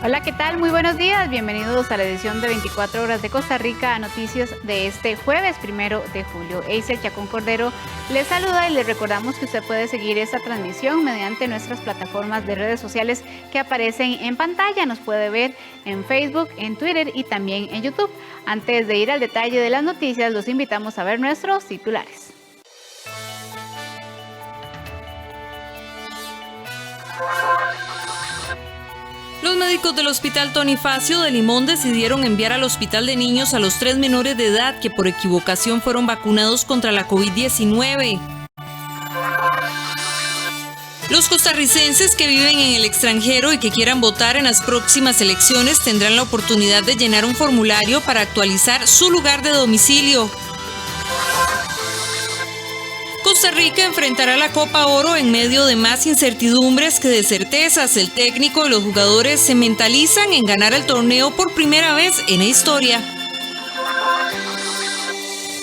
Hola, ¿qué tal? Muy buenos días. Bienvenidos a la edición de 24 horas de Costa Rica, noticias de este jueves 1 de julio. Eiser Chacón Cordero les saluda y les recordamos que usted puede seguir esta transmisión mediante nuestras plataformas de redes sociales que aparecen en pantalla. Nos puede ver en Facebook, en Twitter y también en YouTube. Antes de ir al detalle de las noticias, los invitamos a ver nuestros titulares. Los médicos del Hospital Tony Facio de Limón decidieron enviar al Hospital de Niños a los 3 menores de edad que por equivocación fueron vacunados contra la COVID-19. Los costarricenses que viven en el extranjero y que quieran votar en las próximas elecciones tendrán la oportunidad de llenar un formulario para actualizar su lugar de domicilio. Costa Rica enfrentará la Copa Oro en medio de más incertidumbres que de certezas. El técnico y los jugadores se mentalizan en ganar el torneo por primera vez en la historia.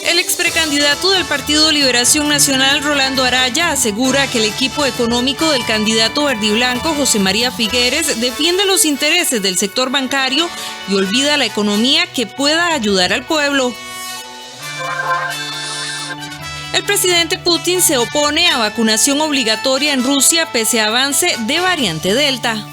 El exprecandidato del Partido Liberación Nacional, Rolando Araya, asegura que el equipo económico del candidato verdiblanco, José María Figueres, defiende los intereses del sector bancario y olvida la economía que pueda ayudar al pueblo. El presidente Putin se opone a vacunación obligatoria en Rusia pese a avance de variante Delta.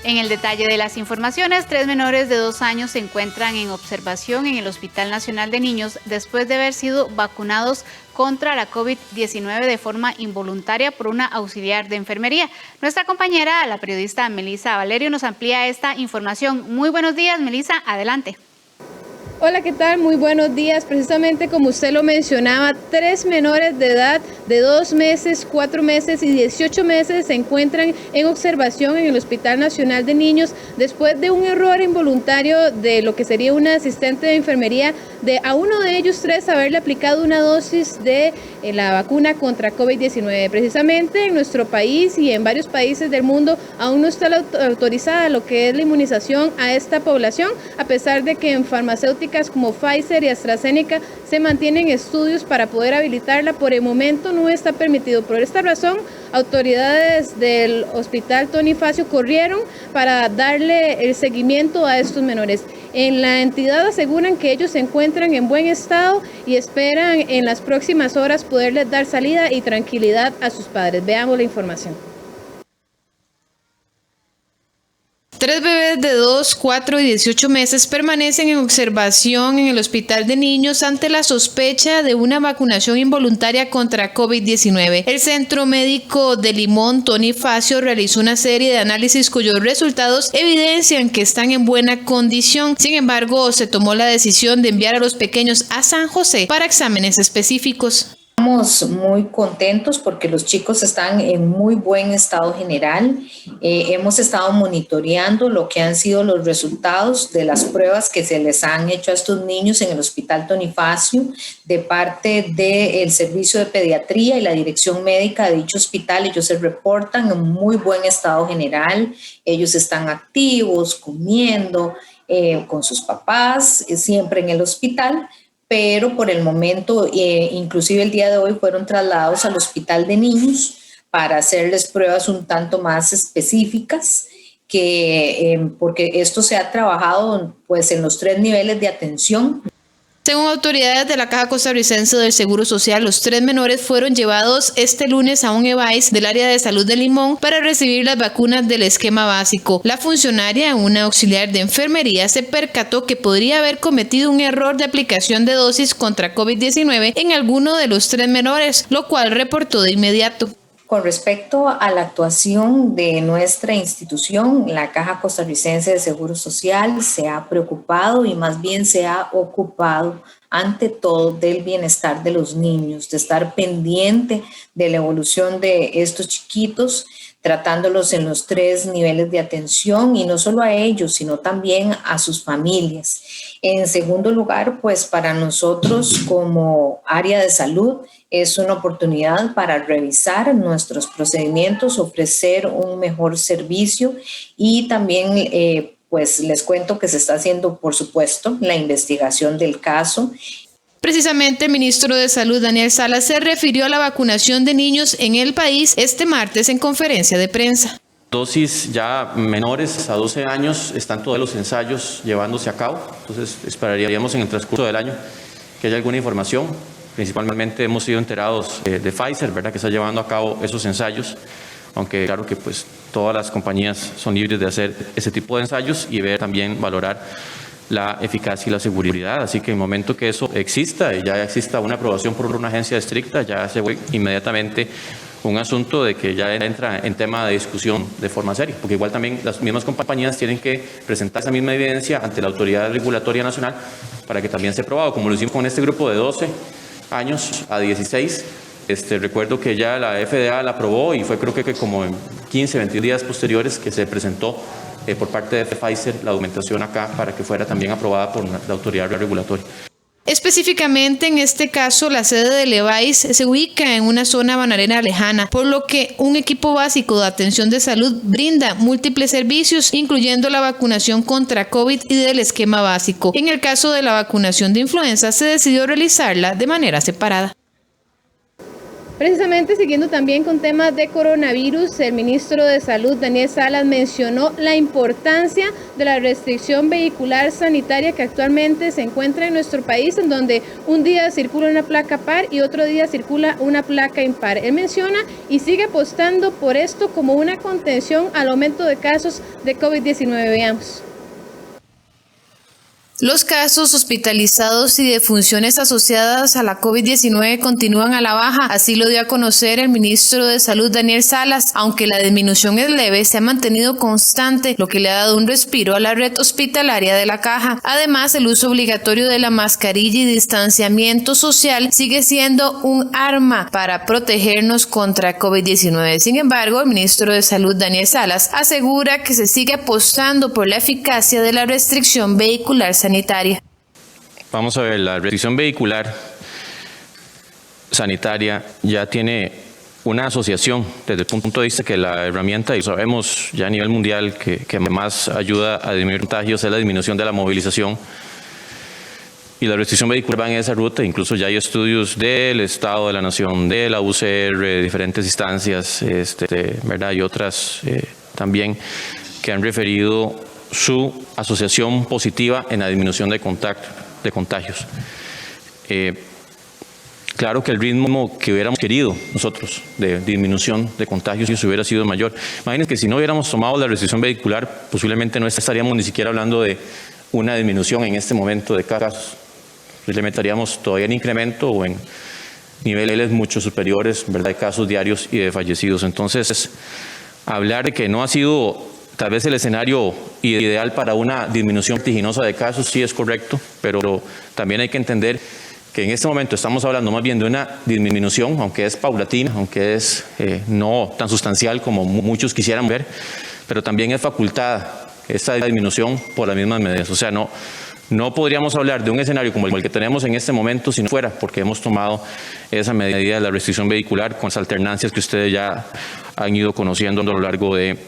En el detalle de las informaciones, 3 menores de 2 años se encuentran en observación en el Hospital Nacional de Niños después de haber sido vacunados contra la COVID-19 de forma involuntaria por una auxiliar de enfermería. Nuestra compañera, la periodista Melissa Valerio, nos amplía esta información. Muy buenos días, Melissa, adelante. Hola, ¿qué tal? Muy buenos días. Precisamente como usted lo mencionaba, 3 menores de edad de 2 meses, 4 meses y 18 meses se encuentran en observación en el Hospital Nacional de Niños después de un error involuntario de lo que sería una asistente de enfermería de a uno de ellos 3 haberle aplicado una dosis de la vacuna contra COVID-19. Precisamente en nuestro país y en varios países del mundo aún no está autorizada lo que es la inmunización a esta población, a pesar de que en farmacéuticas como Pfizer y AstraZeneca se mantienen estudios para poder habilitarla. Por el momento no está permitido. Por esta razón, autoridades del Hospital Tony Facio corrieron para darle el seguimiento a estos menores. En la entidad aseguran que ellos se encuentran en buen estado y esperan en las próximas horas poderles dar salida y tranquilidad a sus padres. Veamos la información. 3 bebés de 2, 4 y 18 meses permanecen en observación en el Hospital de Niños ante la sospecha de una vacunación involuntaria contra COVID-19. El Centro Médico de Limón, Tony Facio, realizó una serie de análisis cuyos resultados evidencian que están en buena condición. Sin embargo, se tomó la decisión de enviar a los pequeños a San José para exámenes específicos. Estamos muy contentos porque los chicos están en muy buen estado general. Hemos estado monitoreando lo que han sido los resultados de las pruebas que se les han hecho a estos niños en el Hospital Tony Facio de parte del Servicio de Pediatría y la Dirección Médica de dicho hospital. Ellos se reportan en muy buen estado general. Ellos están activos, comiendo con sus papás, siempre en el hospital. Pero por el momento, inclusive el día de hoy, fueron trasladados al Hospital de Niños para hacerles pruebas un tanto más específicas, porque esto se ha trabajado pues, en los 3 niveles de atención. Según autoridades de la Caja Costarricense del Seguro Social, los 3 menores fueron llevados este lunes a un EVAIS del área de salud de Limón para recibir las vacunas del esquema básico. La funcionaria, una auxiliar de enfermería, se percató que podría haber cometido un error de aplicación de dosis contra COVID-19 en alguno de los 3 menores, lo cual reportó de inmediato. Con respecto a la actuación de nuestra institución, la Caja Costarricense de Seguro Social se ha preocupado y más bien se ha ocupado ante todo del bienestar de los niños, de estar pendiente de la evolución de estos chiquitos, tratándolos en los 3 niveles de atención y no solo a ellos, sino también a sus familias. En segundo lugar, pues para nosotros como área de salud es una oportunidad para revisar nuestros procedimientos, ofrecer un mejor servicio y también pues les cuento que se está haciendo, por supuesto, la investigación del caso. Precisamente el ministro de Salud, Daniel Salas, se refirió a la vacunación de niños en el país este martes en conferencia de prensa. Dosis ya menores a 12 años, están todos los ensayos llevándose a cabo, entonces esperaríamos en el transcurso del año que haya alguna información. Principalmente hemos sido enterados de Pfizer, ¿verdad?, que está llevando a cabo esos ensayos, aunque claro que pues todas las compañías son libres de hacer ese tipo de ensayos y ver también, valorar la eficacia y la seguridad. Así que en el momento que eso exista y ya exista una aprobación por una agencia estricta, ya se vuelve inmediatamente un asunto de que ya entra en tema de discusión de forma seria, porque igual también las mismas compañías tienen que presentar esa misma evidencia ante la Autoridad Regulatoria Nacional para que también sea aprobado, como lo hicimos con este grupo de 12 años a 16. Recuerdo que ya la FDA la aprobó y fue creo que como en 15, 20 días posteriores que se presentó por parte de Pfizer la documentación acá para que fuera también aprobada por la Autoridad Regulatoria. Específicamente en este caso, la sede de Levi's se ubica en una zona bananera lejana, por lo que un equipo básico de atención de salud brinda múltiples servicios, incluyendo la vacunación contra COVID y del esquema básico. En el caso de la vacunación de influenza, se decidió realizarla de manera separada. Precisamente siguiendo también con temas de coronavirus, el ministro de Salud, Daniel Salas, mencionó la importancia de la restricción vehicular sanitaria que actualmente se encuentra en nuestro país, en donde un día circula una placa par y otro día circula una placa impar. Él menciona y sigue apostando por esto como una contención al aumento de casos de COVID-19. Veamos. Los casos hospitalizados y defunciones asociadas a la COVID-19 continúan a la baja, así lo dio a conocer el ministro de Salud Daniel Salas. Aunque la disminución es leve, se ha mantenido constante, lo que le ha dado un respiro a la red hospitalaria de La Caja. Además, el uso obligatorio de la mascarilla y distanciamiento social sigue siendo un arma para protegernos contra COVID-19. Sin embargo, el ministro de Salud Daniel Salas asegura que se sigue apostando por la eficacia de la restricción vehicular sanitaria. Vamos a ver, la restricción vehicular sanitaria ya tiene una asociación desde el punto de vista que la herramienta, y sabemos ya a nivel mundial que más ayuda a disminuir contagios es la disminución de la movilización, y la restricción vehicular va en esa ruta. Incluso ya hay estudios del Estado de la Nación, de la UCR, de diferentes instancias, ¿verdad? Y otras también que han referido su asociación positiva en la disminución de contagios. Claro que el ritmo que hubiéramos querido nosotros de disminución de contagios hubiera sido mayor. Imagínense que si no hubiéramos tomado la restricción vehicular, posiblemente no estaríamos ni siquiera hablando de una disminución en este momento de casos. Simplemente estaríamos todavía en incremento o en niveles mucho superiores, ¿verdad?, de casos diarios y de fallecidos. Entonces, hablar de que no ha sido tal vez el escenario ideal para una disminución vertiginosa de casos, sí es correcto, pero también hay que entender que en este momento estamos hablando más bien de una disminución, aunque es paulatina, aunque es no tan sustancial como muchos quisieran ver, pero también es facultada esta disminución por las mismas medidas. O sea, no podríamos hablar de un escenario como el que tenemos en este momento si no fuera porque hemos tomado esa medida de la restricción vehicular con las alternancias que ustedes ya han ido conociendo a lo largo de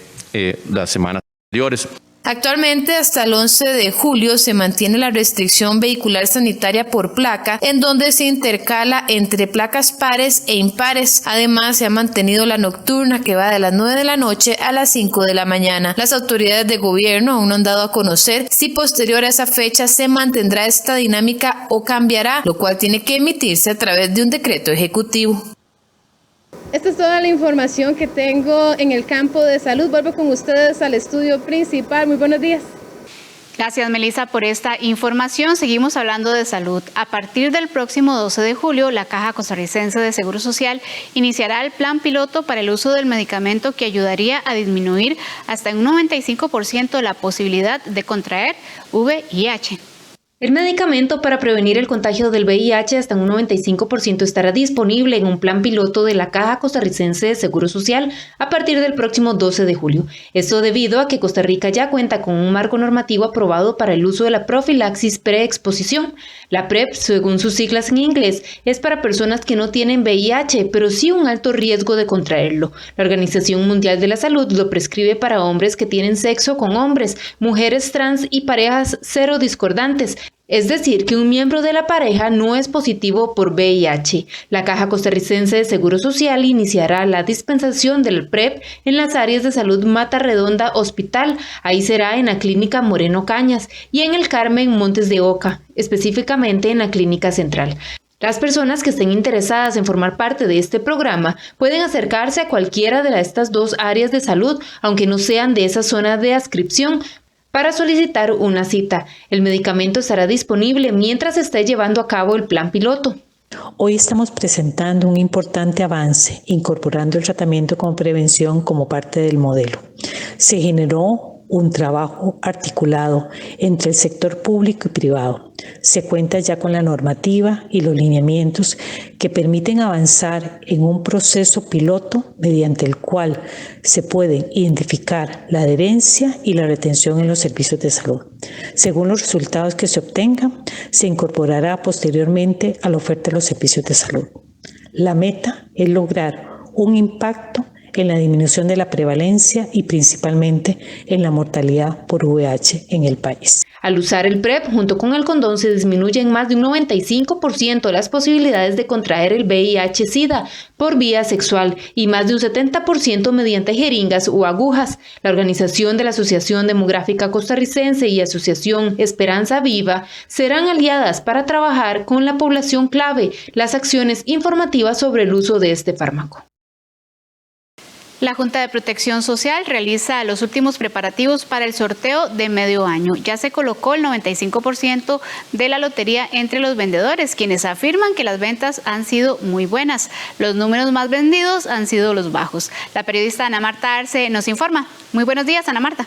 las semanas anteriores. Actualmente, hasta el 11 de julio, se mantiene la restricción vehicular sanitaria por placa, en donde se intercala entre placas pares e impares. Además, se ha mantenido la nocturna, que va de las 9 de la noche a las 5 de la mañana. Las autoridades de gobierno aún no han dado a conocer si posterior a esa fecha se mantendrá esta dinámica o cambiará, lo cual tiene que emitirse a través de un decreto ejecutivo. Esta es toda la información que tengo en el campo de salud. Vuelvo con ustedes al estudio principal. Muy buenos días. Gracias, Melissa, por esta información. Seguimos hablando de salud. A partir del próximo 12 de julio, la Caja Costarricense de Seguro Social iniciará el plan piloto para el uso del medicamento que ayudaría a disminuir hasta en un 95% la posibilidad de contraer VIH. El medicamento para prevenir el contagio del VIH hasta un 95% estará disponible en un plan piloto de la Caja Costarricense de Seguro Social a partir del próximo 12 de julio. Esto debido a que Costa Rica ya cuenta con un marco normativo aprobado para el uso de la profilaxis preexposición. La PrEP, según sus siglas en inglés, es para personas que no tienen VIH, pero sí un alto riesgo de contraerlo. La Organización Mundial de la Salud lo prescribe para hombres que tienen sexo con hombres, mujeres trans y parejas serodiscordantes. Es decir, que un miembro de la pareja no es positivo por VIH. La Caja Costarricense de Seguro Social iniciará la dispensación del PrEP en las áreas de salud Mata Redonda Hospital, ahí será en la Clínica Moreno Cañas, y en el Carmen Montes de Oca, específicamente en la Clínica Central. Las personas que estén interesadas en formar parte de este programa pueden acercarse a cualquiera de estas dos áreas de salud, aunque no sean de esa zona de adscripción, para solicitar una cita. El medicamento estará disponible mientras se esté llevando a cabo el plan piloto. Hoy estamos presentando un importante avance, incorporando el tratamiento como prevención como parte del modelo. Se generó un trabajo articulado entre el sector público y privado. Se cuenta ya con la normativa y los lineamientos que permiten avanzar en un proceso piloto mediante el cual se pueden identificar la adherencia y la retención en los servicios de salud. Según los resultados que se obtengan, se incorporará posteriormente a la oferta de los servicios de salud. La meta es lograr un impacto en la disminución de la prevalencia y principalmente en la mortalidad por VIH en el país. Al usar el PrEP junto con el condón se disminuyen más de un 95% las posibilidades de contraer el VIH-Sida por vía sexual y más de un 70% mediante jeringas o agujas. La organización de la Asociación Demográfica Costarricense y Asociación Esperanza Viva serán aliadas para trabajar con la población clave las acciones informativas sobre el uso de este fármaco. La Junta de Protección Social realiza los últimos preparativos para el sorteo de medio año. Ya se colocó el 95% de la lotería entre los vendedores, quienes afirman que las ventas han sido muy buenas. Los números más vendidos han sido los bajos. La periodista Ana Marta Arce nos informa. Muy buenos días, Ana Marta.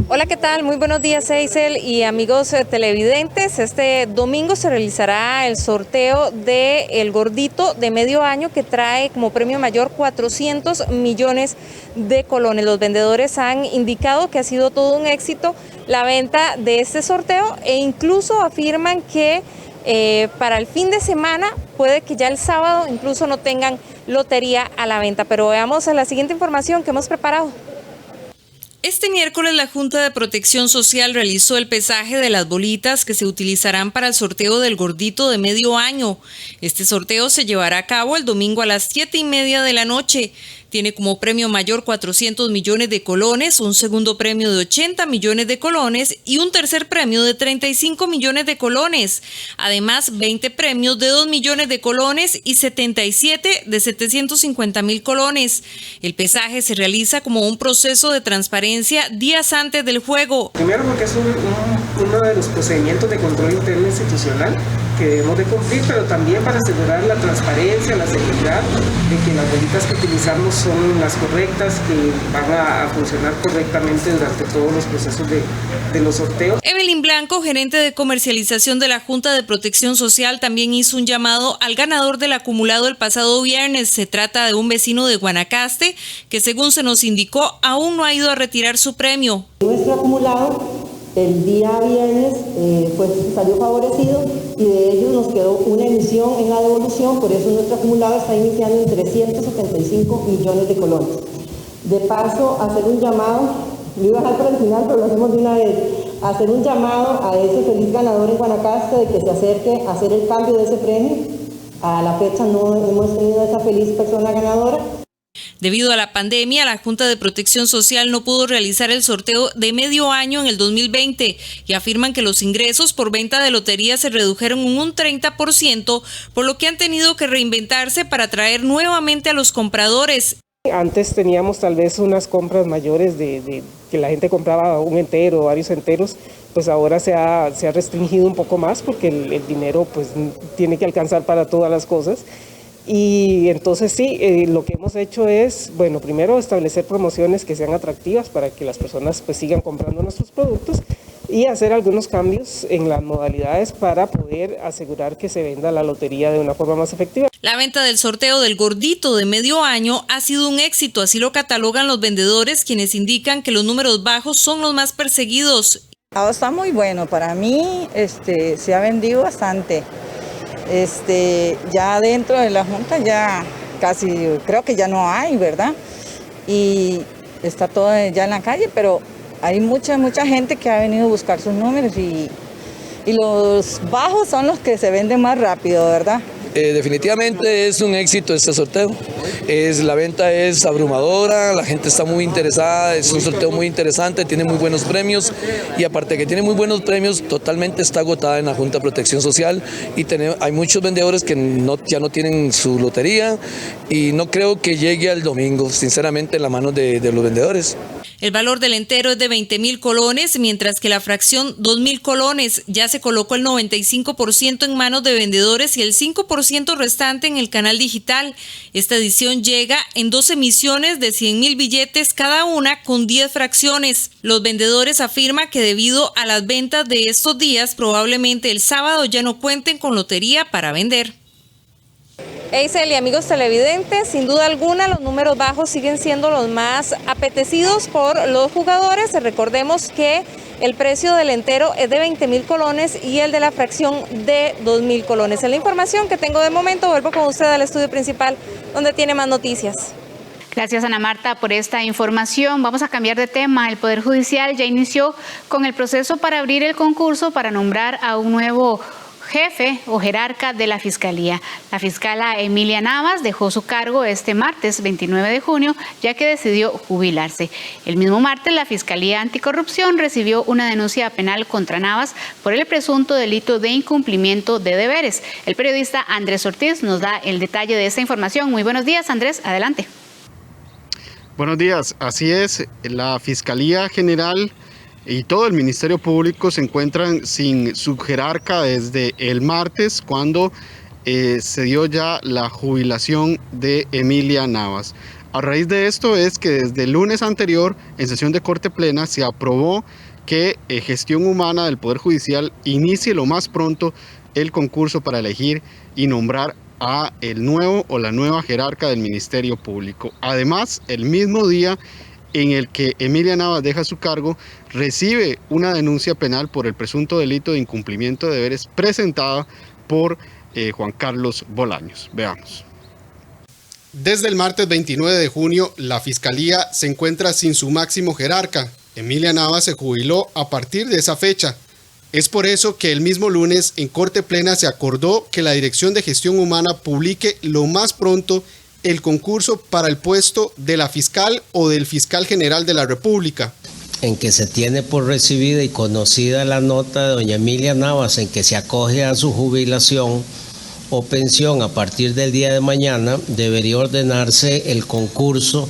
Hola, ¿qué tal? Muy buenos días, Eisel y amigos televidentes. Este domingo se realizará el sorteo del gordito de medio año que trae como premio mayor 400 millones de colones. Los vendedores han indicado que ha sido todo un éxito la venta de este sorteo e incluso afirman que para el fin de semana puede que ya el sábado incluso no tengan lotería a la venta. Pero veamos la siguiente información que hemos preparado. Este miércoles la Junta de Protección Social realizó el pesaje de las bolitas que se utilizarán para el sorteo del gordito de medio año. Este sorteo se llevará a cabo el domingo a las 7:30 de la noche. Tiene como premio mayor 400 millones de colones, un segundo premio de 80 millones de colones y un tercer premio de 35 millones de colones. Además, 20 premios de 2 millones de colones y 77 de 750.000 colones. El pesaje se realiza como un proceso de transparencia días antes del juego. Primero porque es uno de los procedimientos de control interno institucional que debemos de cumplir, pero también para asegurar la transparencia, la seguridad de que las bolitas que utilizamos son las correctas, que van a funcionar correctamente durante todos los procesos de los sorteos. Evelyn Blanco, gerente de comercialización de la Junta de Protección Social, también hizo un llamado al ganador del acumulado el pasado viernes. Se trata de un vecino de Guanacaste que, según se nos indicó, aún no ha ido a retirar su premio. Nuestro acumulado el día viernes pues salió favorecido y de ellos nos quedó una emisión en la devolución, por eso nuestro acumulado está iniciando en 375 millones de colones. De paso, hacer un llamado, lo iba a dejar para el final, pero lo hacemos de una vez, hacer un llamado a ese feliz ganador en Guanacaste de que se acerque a hacer el cambio de ese premio. A la fecha no hemos tenido a esa feliz persona ganadora. Debido a la pandemia, la Junta de Protección Social no pudo realizar el sorteo de medio año en el 2020 y afirman que los ingresos por venta de lotería se redujeron un 30%, por lo que han tenido que reinventarse para atraer nuevamente a los compradores. Antes teníamos tal vez unas compras mayores de que la gente compraba un entero o varios enteros, pues ahora se ha restringido un poco más porque el dinero pues tiene que alcanzar para todas las cosas. Y entonces sí, lo que hemos hecho es, bueno, primero establecer promociones que sean atractivas para que las personas pues sigan comprando nuestros productos y hacer algunos cambios en las modalidades para poder asegurar que se venda la lotería de una forma más efectiva. La venta del sorteo del gordito de medio año ha sido un éxito, así lo catalogan los vendedores, quienes indican que los números bajos son los más perseguidos. Está muy bueno, para mí se ha vendido bastante. Ya dentro de la Junta ya casi creo que ya no hay, ¿verdad? Y está todo ya en la calle, pero hay mucha gente que ha venido a buscar sus números y y los bajos son los que se venden más rápido, ¿verdad? Definitivamente es un éxito este sorteo. La venta es abrumadora, la gente está muy interesada, es un sorteo muy interesante, tiene muy buenos premios y aparte que tiene muy buenos premios, totalmente está agotada en la Junta de Protección Social y hay muchos vendedores que ya no tienen su lotería y no creo que llegue al domingo, sinceramente, en la mano de los vendedores. El valor del entero es de 20.000 colones, mientras que la fracción 2.000 colones ya se colocó el 95% en manos de vendedores y el 5% restante en el canal digital. Esta edición llega en 2 emisiones de 100.000 billetes cada una con 10 fracciones. Los vendedores afirman que debido a las ventas de estos días, probablemente el sábado ya no cuenten con lotería para vender. Eisel y amigos televidentes, sin duda alguna los números bajos siguen siendo los más apetecidos por los jugadores. Recordemos que el precio del entero es de 20.000 colones y el de la fracción de 2.000 colones. Es la información que tengo de momento. Vuelvo con usted al estudio principal donde tiene más noticias. Gracias, Ana Marta, por esta información. Vamos a cambiar de tema. El Poder Judicial ya inició con el proceso para abrir el concurso para nombrar a un nuevo jefe o jerarca de la Fiscalía. La fiscala Emilia Navas dejó su cargo este martes 29 de junio, ya que decidió jubilarse. El mismo martes, la Fiscalía Anticorrupción recibió una denuncia penal contra Navas por el presunto delito de incumplimiento de deberes. El periodista Andrés Ortiz nos da el detalle de esta información. Muy buenos días, Andrés, adelante. Buenos días, así es, la Fiscalía General y todo el Ministerio Público se encuentran sin su jerarca desde el martes, cuando se dio ya la jubilación de Emilia Navas. A raíz de esto es que desde el lunes anterior, en sesión de Corte Plena, se aprobó que Gestión Humana del Poder Judicial inicie lo más pronto el concurso para elegir y nombrar a el nuevo o la nueva jerarca del Ministerio Público. Además, el mismo día en el que Emilia Navas deja su cargo, recibe una denuncia penal por el presunto delito de incumplimiento de deberes presentada por Juan Carlos Bolaños. Veamos. Desde el martes 29 de junio, la Fiscalía se encuentra sin su máximo jerarca. Emilia Navas se jubiló a partir de esa fecha. Es por eso que el mismo lunes en Corte Plena se acordó que la Dirección de Gestión Humana publique lo más pronto el concurso para el puesto de la fiscal o del fiscal general de la República. En que se tiene por recibida y conocida la nota de doña Emilia Navas en que se acoge a su jubilación o pensión a partir del día de mañana, debería ordenarse el concurso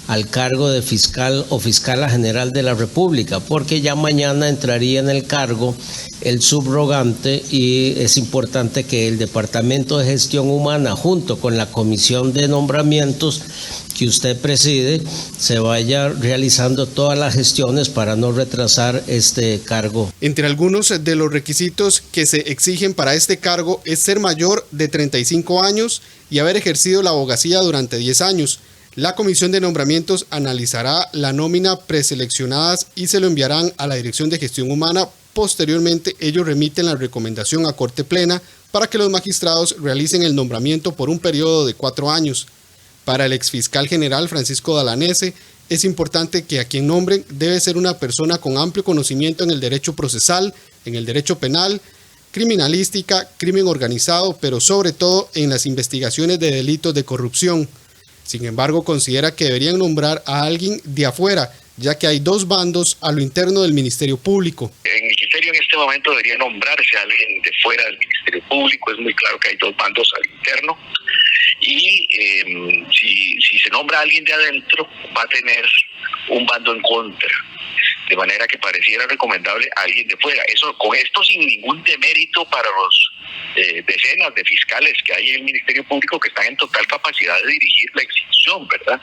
al cargo de fiscal o fiscala general de la República, porque ya mañana entraría en el cargo el subrogante y es importante que el Departamento de Gestión Humana, junto con la Comisión de Nombramientos que usted preside, se vaya realizando todas las gestiones para no retrasar este cargo. Entre algunos de los requisitos que se exigen para este cargo es ser mayor de 35 años y haber ejercido la abogacía durante 10 años. La Comisión de Nombramientos analizará la nómina preseleccionadas y se lo enviarán a la Dirección de Gestión Humana. Posteriormente, ellos remiten la recomendación a Corte Plena para que los magistrados realicen el nombramiento por un periodo de 4 años. Para el exfiscal general Francisco Dalanese, es importante que a quien nombren debe ser una persona con amplio conocimiento en el derecho procesal, en el derecho penal, criminalística, crimen organizado, pero sobre todo en las investigaciones de delitos de corrupción. Sin embargo, considera que deberían nombrar a alguien de afuera, ya que hay 2 bandos a lo interno del Ministerio Público. En mi criterio, en este momento debería nombrarse a alguien de fuera del Ministerio Público. Es muy claro que hay 2 bandos al interno. Y si se nombra a alguien de adentro, va a tener un bando en contra. De manera que pareciera recomendable a alguien de fuera. Con esto sin ningún demérito para los decenas de fiscales que hay en el Ministerio Público que están en total capacidad de dirigir la institución, ¿verdad?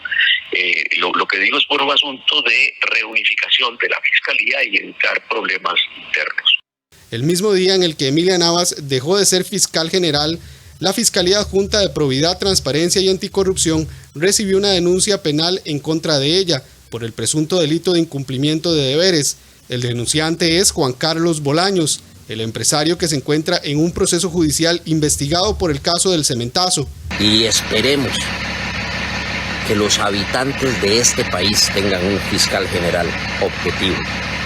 Lo que digo es por un asunto de reunificación de la Fiscalía y evitar problemas internos. El mismo día en el que Emilia Navas dejó de ser fiscal general, la Fiscalía Adjunta de Probidad, Transparencia y Anticorrupción recibió una denuncia penal en contra de ella por el presunto delito de incumplimiento de deberes. El denunciante es Juan Carlos Bolaños, el empresario que se encuentra en un proceso judicial investigado por el caso del cementazo. Y esperemos que los habitantes de este país tengan un fiscal general objetivo,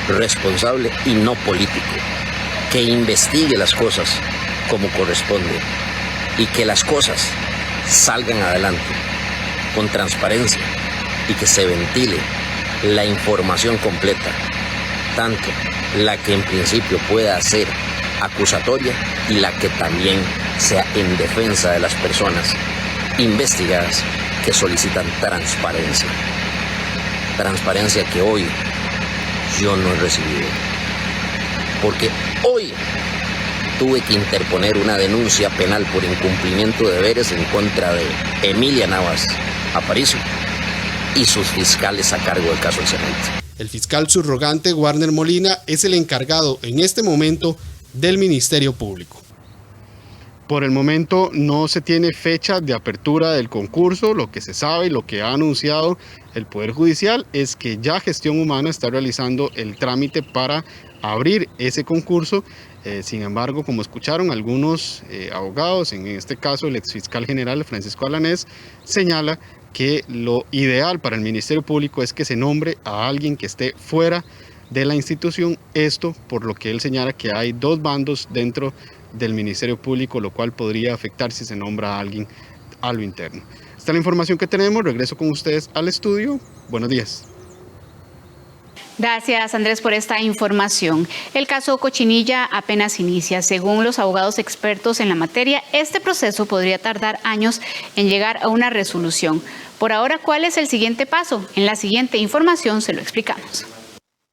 responsable y no político, que investigue las cosas como corresponde y que las cosas salgan adelante con transparencia y que se ventile la información completa, tanto la que en principio pueda ser acusatoria y la que también sea en defensa de las personas investigadas que solicitan transparencia. Transparencia que hoy yo no he recibido, porque hoy tuve que interponer una denuncia penal por incumplimiento de deberes en contra de Emilia Navas Aparicio y sus fiscales a cargo del caso del cemento. El fiscal subrogante Warner Molina es el encargado en este momento del Ministerio Público. Por el momento no se tiene fecha de apertura del concurso. Lo que se sabe y lo que ha anunciado el Poder Judicial es que ya Gestión Humana está realizando el trámite para abrir ese concurso. Sin embargo, como escucharon algunos abogados, en este caso el exfiscal general Francisco Alanés, señala que lo ideal para el Ministerio Público es que se nombre a alguien que esté fuera de la institución, esto por lo que él señala que hay dos bandos dentro del Ministerio Público, lo cual podría afectar si se nombra a alguien a lo interno. Esta es la información que tenemos. Regreso con ustedes al estudio. Buenos días. Gracias, Andrés, por esta información. El caso Cochinilla apenas inicia. Según los abogados expertos en la materia, este proceso podría tardar años en llegar a una resolución. Por ahora, ¿cuál es el siguiente paso? En la siguiente información se lo explicamos.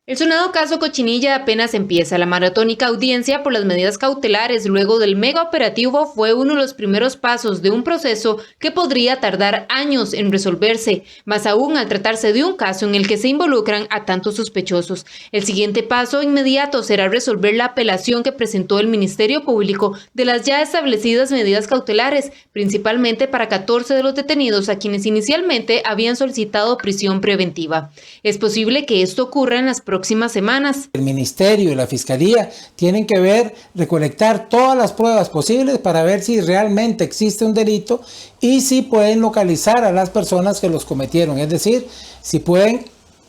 El sonado caso Cochinilla apenas empieza. La maratónica audiencia por las medidas cautelares luego del mega operativo fue uno de los primeros pasos de un proceso que podría tardar años en resolverse, más aún al tratarse de un caso en el que se involucran a tantos sospechosos. El siguiente paso inmediato será resolver la apelación que presentó el Ministerio Público de las ya establecidas medidas cautelares, principalmente para 14 de los detenidos a quienes inicialmente habían solicitado prisión preventiva. Es posible que esto ocurra en las próximas semanas. El Ministerio y la Fiscalía tienen que recolectar todas las pruebas posibles para ver si realmente existe un delito y si pueden localizar a las personas que los cometieron, es decir, si pueden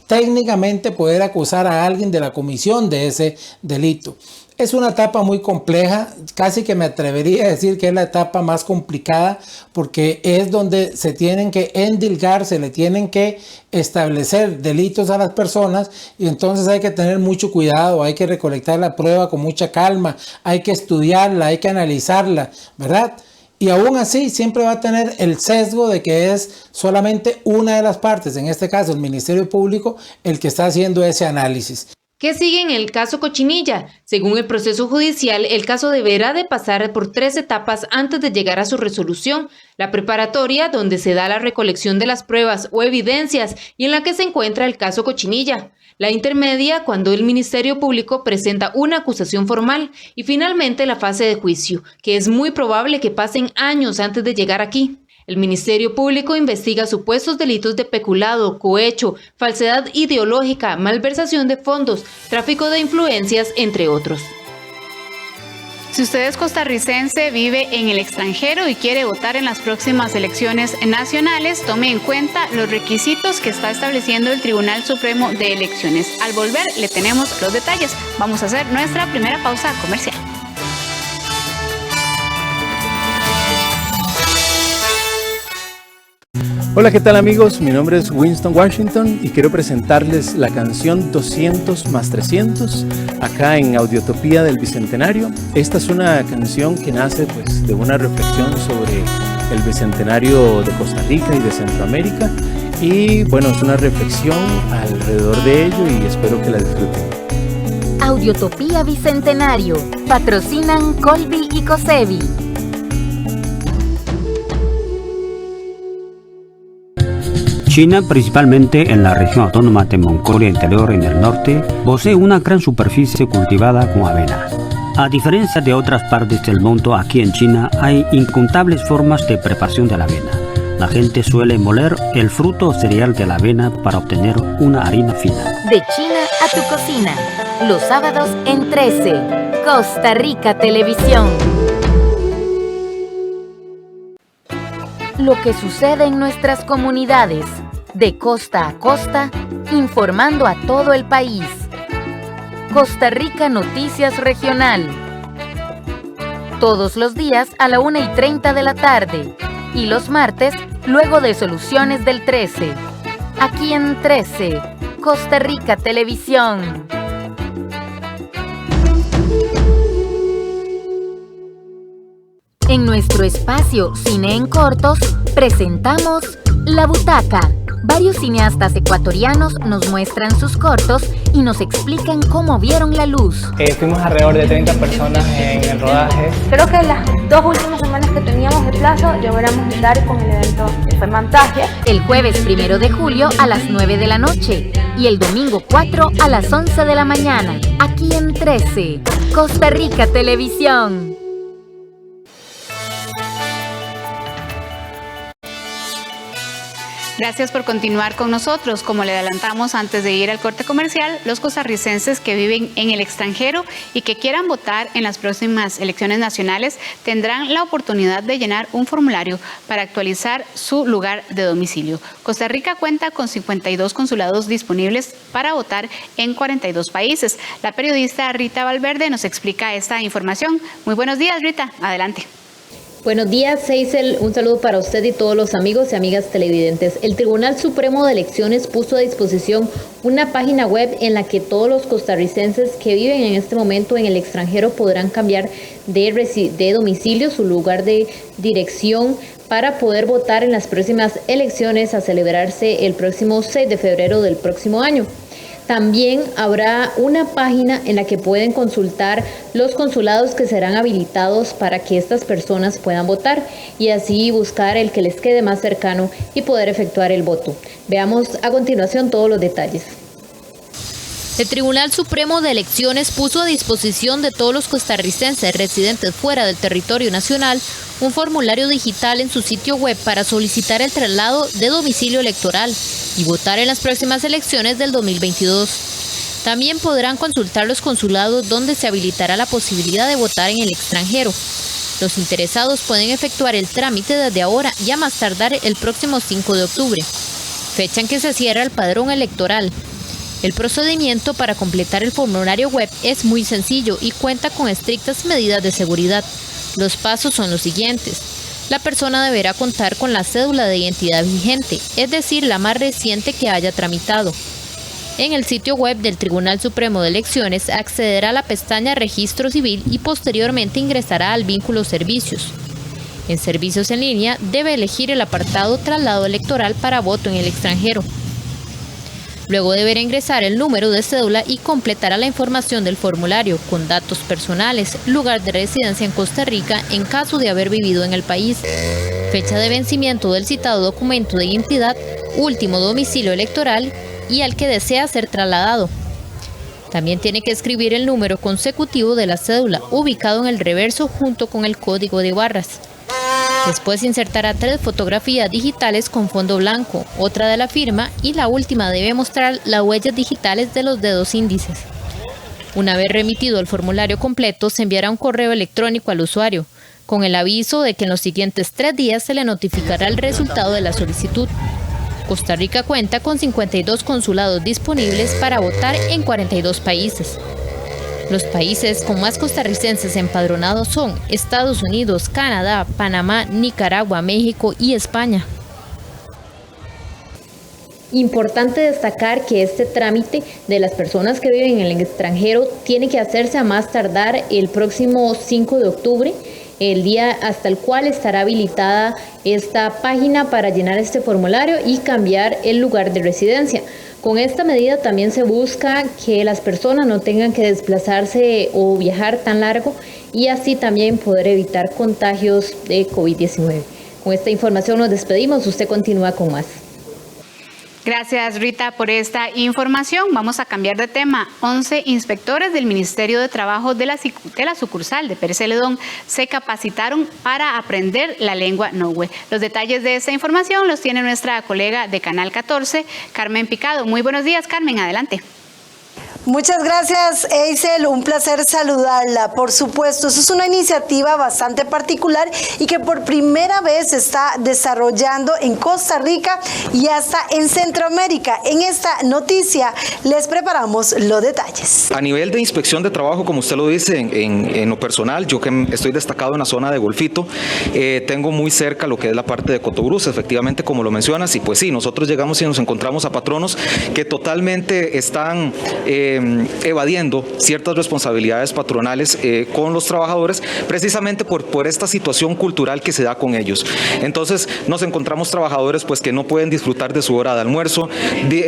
técnicamente poder acusar a alguien de la comisión de ese delito. Es una etapa muy compleja, casi que me atrevería a decir que es la etapa más complicada porque es donde se tienen que endilgar, se le tienen que establecer delitos a las personas y entonces hay que tener mucho cuidado, hay que recolectar la prueba con mucha calma, hay que estudiarla, hay que analizarla, ¿verdad? Y aún así siempre va a tener el sesgo de que es solamente una de las partes, en este caso el Ministerio Público, el que está haciendo ese análisis. ¿Qué sigue en el caso Cochinilla? Según el proceso judicial, el caso deberá de pasar por 3 etapas antes de llegar a su resolución. La preparatoria, donde se da la recolección de las pruebas o evidencias y en la que se encuentra el caso Cochinilla. La intermedia, cuando el Ministerio Público presenta una acusación formal. Y finalmente la fase de juicio, que es muy probable que pasen años antes de llegar aquí. El Ministerio Público investiga supuestos delitos de peculado, cohecho, falsedad ideológica, malversación de fondos, tráfico de influencias, entre otros. Si usted es costarricense, vive en el extranjero y quiere votar en las próximas elecciones nacionales, tome en cuenta los requisitos que está estableciendo el Tribunal Supremo de Elecciones. Al volver, le tenemos los detalles. Vamos a hacer nuestra primera pausa comercial. Hola, ¿qué tal amigos? Mi nombre es Winston Washington y quiero presentarles la canción 200 más 300 acá en Audiotopía del Bicentenario. Esta es una canción que nace de una reflexión sobre el Bicentenario de Costa Rica y de Centroamérica y bueno, es una reflexión alrededor de ello y espero que la disfruten. Audiotopía Bicentenario, patrocinan Colby y Cosevi. China, principalmente en la región autónoma de Mongolia Interior en el norte, posee una gran superficie cultivada con avena. A diferencia de otras partes del mundo, aquí en China hay incontables formas de preparación de la avena. La gente suele moler el fruto cereal de la avena para obtener una harina fina. De China a tu cocina, los sábados en 13, Costa Rica Televisión. Lo que sucede en nuestras comunidades, de costa a costa, informando a todo el país. Costa Rica Noticias Regional. Todos los días a la 1:30 de la tarde. Y los martes, luego de Soluciones del 13. Aquí en 13, Costa Rica Televisión. En nuestro espacio Cine en Cortos, presentamos La Butaca. Varios cineastas ecuatorianos nos muestran sus cortos y nos explican cómo vieron la luz. Fuimos alrededor de 30 personas en el rodaje. Creo que las 2 últimas semanas que teníamos de plazo logramos dar con el evento de montaje. El jueves 1 de julio a las 9 de la noche y el domingo 4 a las 11 de la mañana. Aquí en 13, Costa Rica Televisión. Gracias por continuar con nosotros. Como le adelantamos antes de ir al corte comercial, los costarricenses que viven en el extranjero y que quieran votar en las próximas elecciones nacionales tendrán la oportunidad de llenar un formulario para actualizar su lugar de domicilio. Costa Rica cuenta con 52 consulados disponibles para votar en 42 países. La periodista Rita Valverde nos explica esta información. Muy buenos días, Rita. Adelante. Buenos días, Seisel. Un saludo para usted y todos los amigos y amigas televidentes. El Tribunal Supremo de Elecciones puso a disposición una página web en la que todos los costarricenses que viven en este momento en el extranjero podrán cambiar de domicilio, su lugar de dirección, para poder votar en las próximas elecciones a celebrarse el próximo 6 de febrero del próximo año. También habrá una página en la que pueden consultar los consulados que serán habilitados para que estas personas puedan votar y así buscar el que les quede más cercano y poder efectuar el voto. Veamos a continuación todos los detalles. El Tribunal Supremo de Elecciones puso a disposición de todos los costarricenses residentes fuera del territorio nacional un formulario digital en su sitio web para solicitar el traslado de domicilio electoral y votar en las próximas elecciones del 2022. También podrán consultar los consulados donde se habilitará la posibilidad de votar en el extranjero. Los interesados pueden efectuar el trámite desde ahora y a más tardar el próximo 5 de octubre, fecha en que se cierra el padrón electoral. El procedimiento para completar el formulario web es muy sencillo y cuenta con estrictas medidas de seguridad. Los pasos son los siguientes. La persona deberá contar con la cédula de identidad vigente, es decir, la más reciente que haya tramitado. En el sitio web del Tribunal Supremo de Elecciones accederá a la pestaña Registro Civil y posteriormente ingresará al vínculo Servicios. En Servicios en línea debe elegir el apartado Traslado electoral para voto en el extranjero. Luego deberá ingresar el número de cédula y completará la información del formulario con datos personales, lugar de residencia en Costa Rica en caso de haber vivido en el país, fecha de vencimiento del citado documento de identidad, último domicilio electoral y al que desea ser trasladado. También tiene que escribir el número consecutivo de la cédula, ubicado en el reverso junto con el código de barras. Después insertará 3 fotografías digitales con fondo blanco, otra de la firma y la última debe mostrar las huellas digitales de los dedos índices. Una vez remitido el formulario completo, se enviará un correo electrónico al usuario, con el aviso de que en los siguientes 3 días se le notificará el resultado de la solicitud. Costa Rica cuenta con 52 consulados disponibles para votar en 42 países. Los países con más costarricenses empadronados son Estados Unidos, Canadá, Panamá, Nicaragua, México y España. Importante destacar que este trámite de las personas que viven en el extranjero tiene que hacerse a más tardar el próximo 5 de octubre, el día hasta el cual estará habilitada esta página para llenar este formulario y cambiar el lugar de residencia. Con esta medida también se busca que las personas no tengan que desplazarse o viajar tan largo y así también poder evitar contagios de COVID-19. Con esta información nos despedimos, usted continúa con más. Gracias, Rita, por esta información. Vamos a cambiar de tema. 11 inspectores del Ministerio de Trabajo de la sucursal de Pérez Celedón se capacitaron para aprender la lengua nohue. Los detalles de esta información los tiene nuestra colega de Canal 14, Carmen Picado. Muy buenos días, Carmen, adelante. Muchas gracias, Eisel, un placer saludarla. Por supuesto, eso es una iniciativa bastante particular y que por primera vez se está desarrollando en Costa Rica y hasta en Centroamérica. En esta noticia les preparamos los detalles. A nivel de inspección de trabajo, como usted lo dice, en lo personal, yo que estoy destacado en la zona de Golfito, tengo muy cerca lo que es la parte de Cotobruz, efectivamente, como lo mencionas, y pues sí, nosotros llegamos y nos encontramos a patronos que totalmente están evadiendo ciertas responsabilidades patronales con los trabajadores, precisamente por esta situación cultural que se da con ellos. Entonces nos encontramos trabajadores pues que no pueden disfrutar de su hora de almuerzo,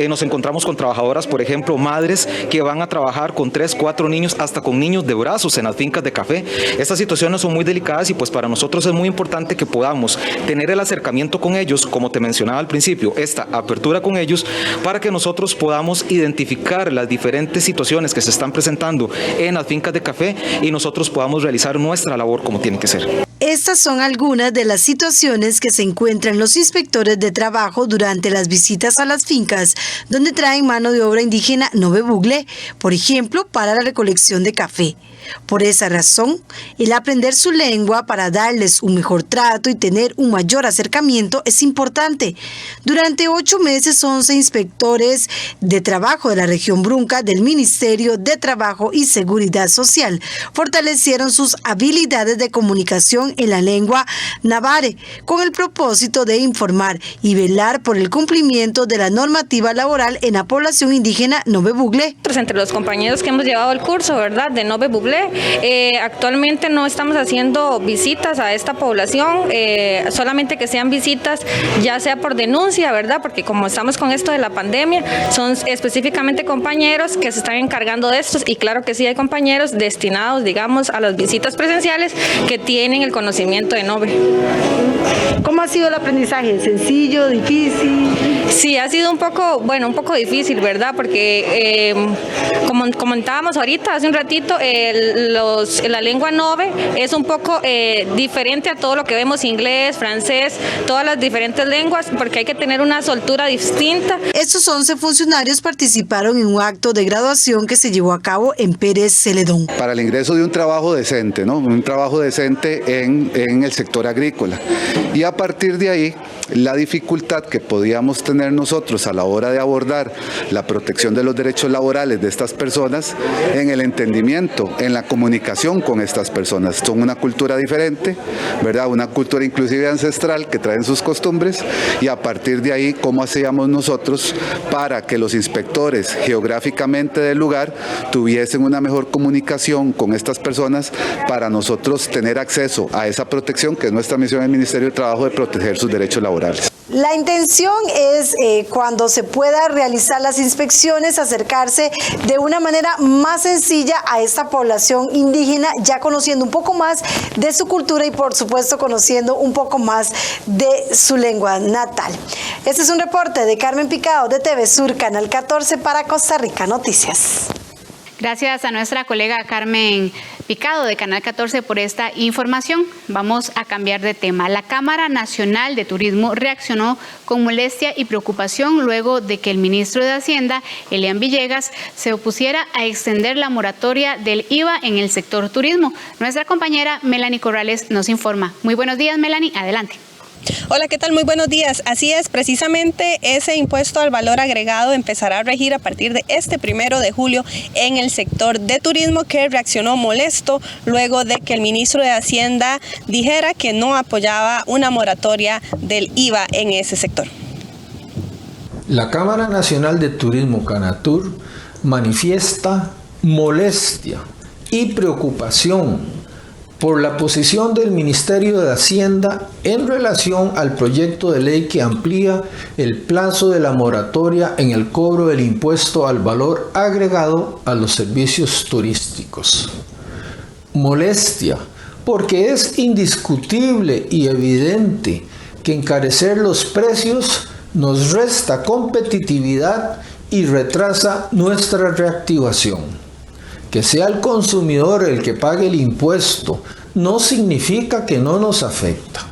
nos encontramos con trabajadoras, por ejemplo, madres que van a trabajar con 3, 4 niños, hasta con niños de brazos en las fincas de café. Estas situaciones son muy delicadas y pues para nosotros es muy importante que podamos tener el acercamiento con ellos, como te mencionaba al principio, esta apertura con ellos, para que nosotros podamos identificar las diferentes situaciones que se están presentando en las fincas de café y nosotros podamos realizar nuestra labor como tiene que ser. Estas son algunas de las situaciones que se encuentran los inspectores de trabajo durante las visitas a las fincas, donde traen mano de obra indígena Nove Bugle, por ejemplo, para la recolección de café. Por esa razón, el aprender su lengua para darles un mejor trato y tener un mayor acercamiento es importante. Durante 8 meses, 11 inspectores de trabajo de la región Brunca del Ministerio de Trabajo y Seguridad Social fortalecieron sus habilidades de comunicación en la lengua navare, con el propósito de informar y velar por el cumplimiento de la normativa laboral en la población indígena Nove Bugle. Entre los compañeros que hemos llevado el curso, ¿verdad?, de Nove Bugle, actualmente no estamos haciendo visitas a esta población, solamente que sean visitas ya sea por denuncia, ¿verdad?, porque como estamos con esto de la pandemia, son específicamente compañeros que se están encargando de estos, y claro que sí hay compañeros destinados, digamos, a las visitas presenciales que tienen el conocimiento de Nove. ¿Cómo ha sido el aprendizaje? ¿Sencillo, difícil? Sí, ha sido un poco difícil, ¿verdad?, porque como comentábamos ahorita, hace un ratito, la lengua Nove es un poco diferente a todo lo que vemos, inglés, francés, todas las diferentes lenguas, porque hay que tener una soltura distinta. Estos 11 funcionarios participaron en un acto de graduación que se llevó a cabo en Pérez Celedón. Para el ingreso de un trabajo decente, ¿no? Un trabajo decente en el sector agrícola. Y a partir de ahí, la dificultad que podíamos tener nosotros a la hora de abordar la protección de los derechos laborales de estas personas, en el entendimiento, en la comunicación con estas personas. Son una cultura diferente, ¿verdad? Una cultura inclusive ancestral que traen sus costumbres, y a partir de ahí, ¿cómo hacíamos nosotros para que los inspectores geográficamente del lugar tuviesen una mejor comunicación con estas personas para nosotros tener acceso a esa protección que es nuestra misión en el Ministerio de Trabajo, de proteger sus derechos laborales? La intención es, cuando se pueda realizar las inspecciones, acercarse de una manera más sencilla a esta población indígena, ya conociendo un poco más de su cultura y, por supuesto, conociendo un poco más de su lengua natal. Este es un reporte de Carmen Picado de TV Sur, Canal 14 para Costa Rica Noticias. Gracias a nuestra colega Carmen Picado de Canal 14 por esta información. Vamos a cambiar de tema. La Cámara Nacional de Turismo reaccionó con molestia y preocupación luego de que el ministro de Hacienda, Elian Villegas, se opusiera a extender la moratoria del IVA en el sector turismo. Nuestra compañera Melanie Corrales nos informa. Muy buenos días, Melanie. Adelante. Hola, ¿qué tal? Muy buenos días. Así es, precisamente ese impuesto al valor agregado empezará a regir a partir de este 1 de julio en el sector de turismo, que reaccionó molesto luego de que el ministro de Hacienda dijera que no apoyaba una moratoria del IVA en ese sector. La Cámara Nacional de Turismo, Canatur, manifiesta molestia y preocupación por la posición del Ministerio de Hacienda en relación al proyecto de ley que amplía el plazo de la moratoria en el cobro del impuesto al valor agregado a los servicios turísticos. Molestia, porque es indiscutible y evidente que encarecer los precios nos resta competitividad y retrasa nuestra reactivación. Que sea el consumidor el que pague el impuesto no significa que no nos afecta.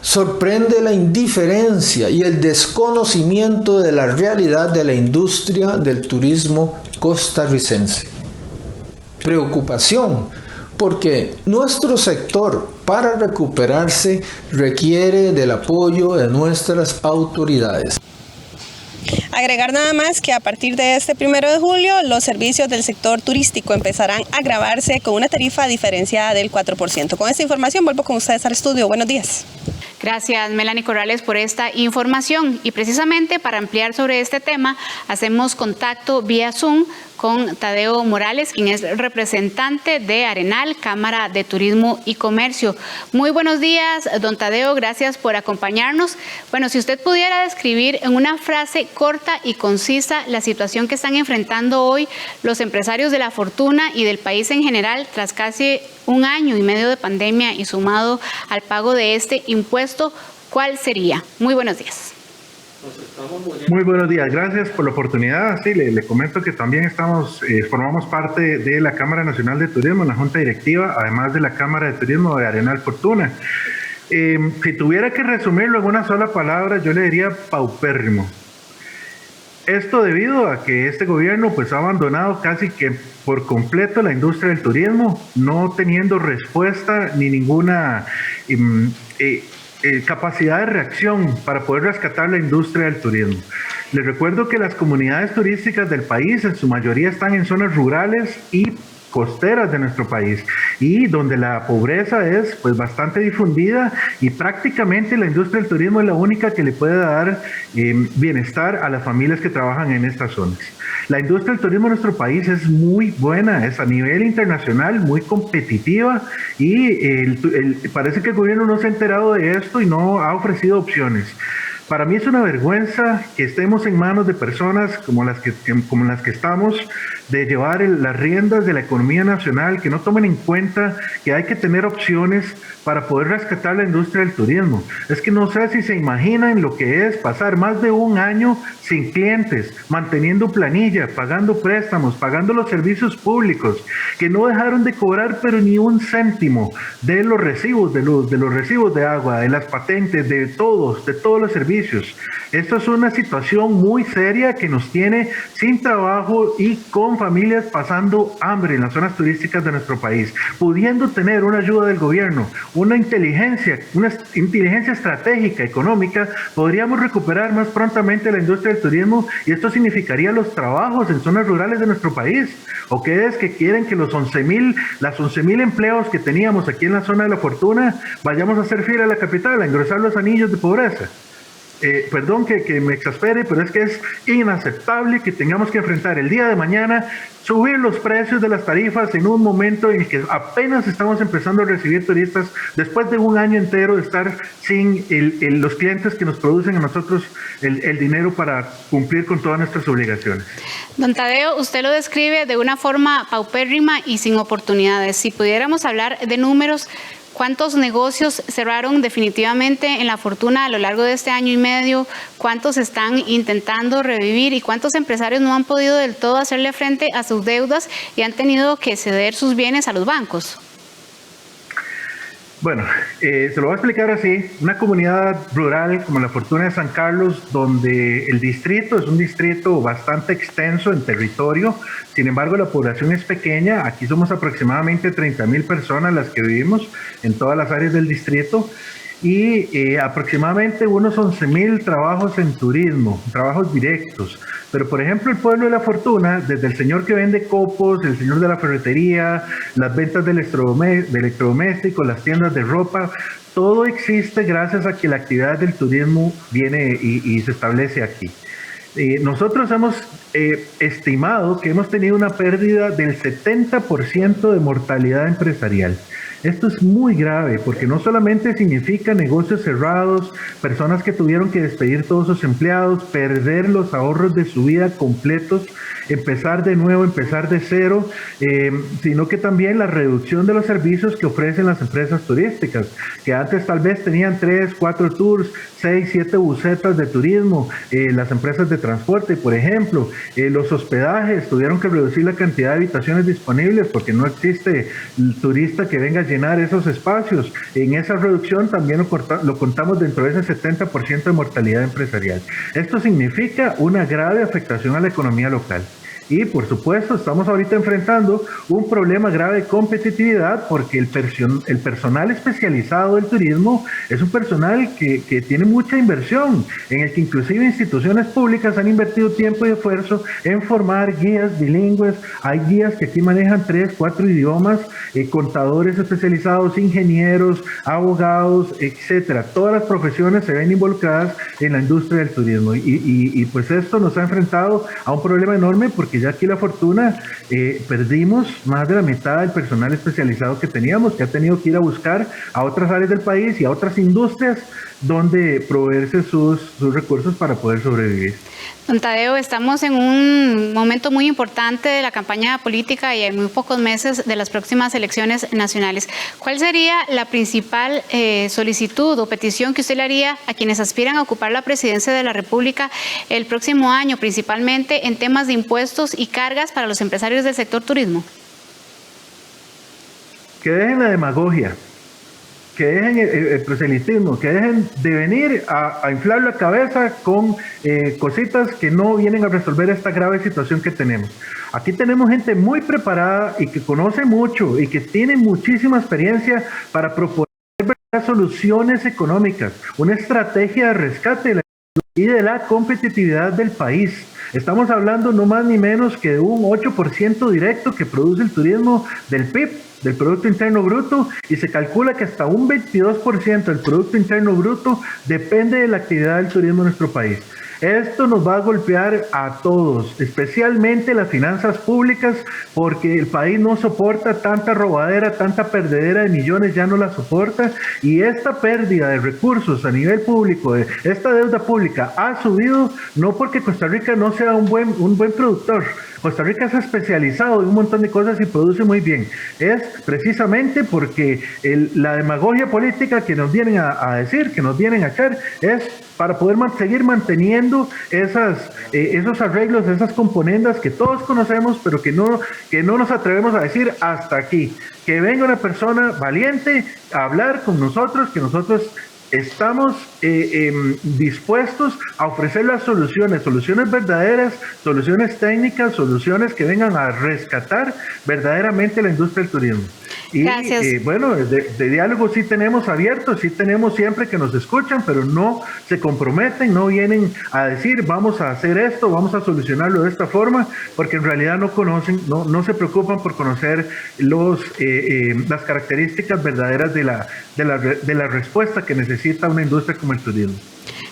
Sorprende la indiferencia y el desconocimiento de la realidad de la industria del turismo costarricense. Preocupación porque nuestro sector, para recuperarse, requiere del apoyo de nuestras autoridades. Agregar nada más que a partir de este 1 de julio los servicios del sector turístico empezarán a gravarse con una tarifa diferenciada del 4%. Con esta información vuelvo con ustedes al estudio. Buenos días. Gracias, Melanie Corrales, por esta información. Y precisamente para ampliar sobre este tema, hacemos contacto vía Zoom con Tadeo Morales, quien es representante de Arenal, Cámara de Turismo y Comercio. Muy buenos días, don Tadeo, gracias por acompañarnos. Bueno, si usted pudiera describir en una frase corta y concisa la situación que están enfrentando hoy los empresarios de La Fortuna y del país en general tras casi 1 año y medio de pandemia y sumado al pago de este impuesto, ¿cuál sería? Muy buenos días. Muy buenos días, gracias por la oportunidad. Sí, le comento que también formamos parte de la Cámara Nacional de Turismo, en la Junta Directiva, además de la Cámara de Turismo de Arenal Fortuna. Si tuviera que resumirlo en una sola palabra, yo le diría paupérrimo. Esto debido a que este gobierno pues ha abandonado casi que por completo la industria del turismo, no teniendo respuesta ni ninguna capacidad de reacción para poder rescatar la industria del turismo. Les recuerdo que las comunidades turísticas del país en su mayoría están en zonas rurales y costeras de nuestro país y donde la pobreza es pues bastante difundida y prácticamente la industria del turismo es la única que le puede dar bienestar a las familias que trabajan en estas zonas. La industria del turismo en nuestro país es muy buena, es a nivel internacional muy competitiva y parece que el gobierno no se ha enterado de esto y no ha ofrecido opciones. Para mí es una vergüenza que estemos en manos de personas como las que estamos, de llevar las riendas de la economía nacional, que no tomen en cuenta que hay que tener opciones para poder rescatar la industria del turismo. Es que no sé si se imaginan lo que es pasar más de 1 año sin clientes, manteniendo planilla, pagando préstamos, pagando los servicios públicos, que no dejaron de cobrar pero ni 1 céntimo de los recibos de luz, de los recibos de agua, de las patentes, de todos los servicios. Esto es una situación muy seria que nos tiene sin trabajo y con familias pasando hambre en las zonas turísticas de nuestro país, pudiendo tener una ayuda del gobierno, una inteligencia estratégica, económica, podríamos recuperar más prontamente la industria del turismo y esto significaría los trabajos en zonas rurales de nuestro país. ¿O qué es que quieren que las 11,000 empleos que teníamos aquí en la zona de La Fortuna vayamos a hacer fila a la capital, a engrosar los anillos de pobreza? Perdón que me exaspere, pero es que es inaceptable que tengamos que enfrentar el día de mañana, subir los precios de las tarifas en un momento en el que apenas estamos empezando a recibir turistas después de 1 año entero de estar sin los clientes que nos producen a nosotros el dinero para cumplir con todas nuestras obligaciones. Don Tadeo, usted lo describe de una forma paupérrima y sin oportunidades. Si pudiéramos hablar de números, ¿cuántos negocios cerraron definitivamente en La Fortuna a lo largo de este 1 año y medio? ¿Cuántos están intentando revivir? ¿Y cuántos empresarios no han podido del todo hacerle frente a sus deudas y han tenido que ceder sus bienes a los bancos? Bueno, se lo voy a explicar así. Una comunidad rural como La Fortuna de San Carlos, donde el distrito es un distrito bastante extenso en territorio, sin embargo la población es pequeña. Aquí somos aproximadamente 30,000 personas las que vivimos en todas las áreas del distrito y aproximadamente unos 11,000 trabajos en turismo, trabajos directos. Pero, por ejemplo, el pueblo de La Fortuna, desde el señor que vende copos, el señor de la ferretería, las ventas de electrodomésticos, las tiendas de ropa, todo existe gracias a que la actividad del turismo viene y se establece aquí. Nosotros hemos estimado que hemos tenido una pérdida del 70% de mortalidad empresarial. Esto es muy grave porque no solamente significa negocios cerrados, personas que tuvieron que despedir todos sus empleados, perder los ahorros de su vida completos, empezar de nuevo, empezar de cero, sino que también la reducción de los servicios que ofrecen las empresas turísticas, que antes tal vez tenían 3, 4 tours, 6, 7 busetas de turismo, las empresas de transporte, por ejemplo, los hospedajes tuvieron que reducir la cantidad de habitaciones disponibles porque no existe el turista que venga a llenar esos espacios. En esa reducción también lo contamos dentro de ese 70% de mortalidad empresarial. Esto significa una grave afectación a la economía local. Y por supuesto estamos ahorita enfrentando un problema grave de competitividad porque el personal especializado del turismo es un personal que tiene mucha inversión, en el que inclusive instituciones públicas han invertido tiempo y esfuerzo en formar guías bilingües. Hay guías que aquí manejan 3, 4 idiomas, contadores especializados, ingenieros, abogados, etcétera. Todas las profesiones se ven involucradas en la industria del turismo y pues esto nos ha enfrentado a un problema enorme porque ya aquí La Fortuna perdimos más de la mitad del personal especializado que teníamos, que ha tenido que ir a buscar a otras áreas del país y a otras industrias donde proveerse sus recursos para poder sobrevivir. Don Tadeo, estamos en un momento muy importante de la campaña política y en muy pocos meses de las próximas elecciones nacionales. ¿Cuál sería la principal solicitud o petición que usted le haría a quienes aspiran a ocupar la presidencia de la República el próximo año, principalmente en temas de impuestos y cargas para los empresarios del sector turismo? Que dejen la demagogia, que dejen el proselitismo, que dejen de venir a inflar la cabeza con cositas que no vienen a resolver esta grave situación que tenemos. Aquí tenemos gente muy preparada y que conoce mucho y que tiene muchísima experiencia para proponer soluciones económicas, una estrategia de rescate de la y de la competitividad del país. Estamos hablando no más ni menos que de un 8% directo que produce el turismo del PIB, del Producto Interno Bruto, y se calcula que hasta un 22% del Producto Interno Bruto depende de la actividad del turismo en nuestro país. Esto nos va a golpear a todos, especialmente las finanzas públicas, porque el país no soporta tanta robadera, tanta perdedera de millones, ya no la soporta, y esta pérdida de recursos a nivel público, esta deuda pública ha subido, no porque Costa Rica no sea un buen productor. Costa Rica es especializado en un montón de cosas y produce muy bien. Es precisamente porque la demagogia política que nos vienen a decir, que nos vienen a echar, es para poder seguir manteniendo esos arreglos, esas componendas que todos conocemos, pero que no nos atrevemos a decir hasta aquí. Que venga una persona valiente a hablar con nosotros, que nosotros estamos dispuestos a ofrecer las soluciones verdaderas, soluciones técnicas, soluciones que vengan a rescatar verdaderamente la industria del turismo. Y bueno, de diálogo sí tenemos abiertos, sí tenemos siempre que nos escuchan, pero no se comprometen, no vienen a decir vamos a hacer esto, vamos a solucionarlo de esta forma, porque en realidad no conocen, no se preocupan por conocer las características verdaderas de la respuesta que necesita una industria como el turismo.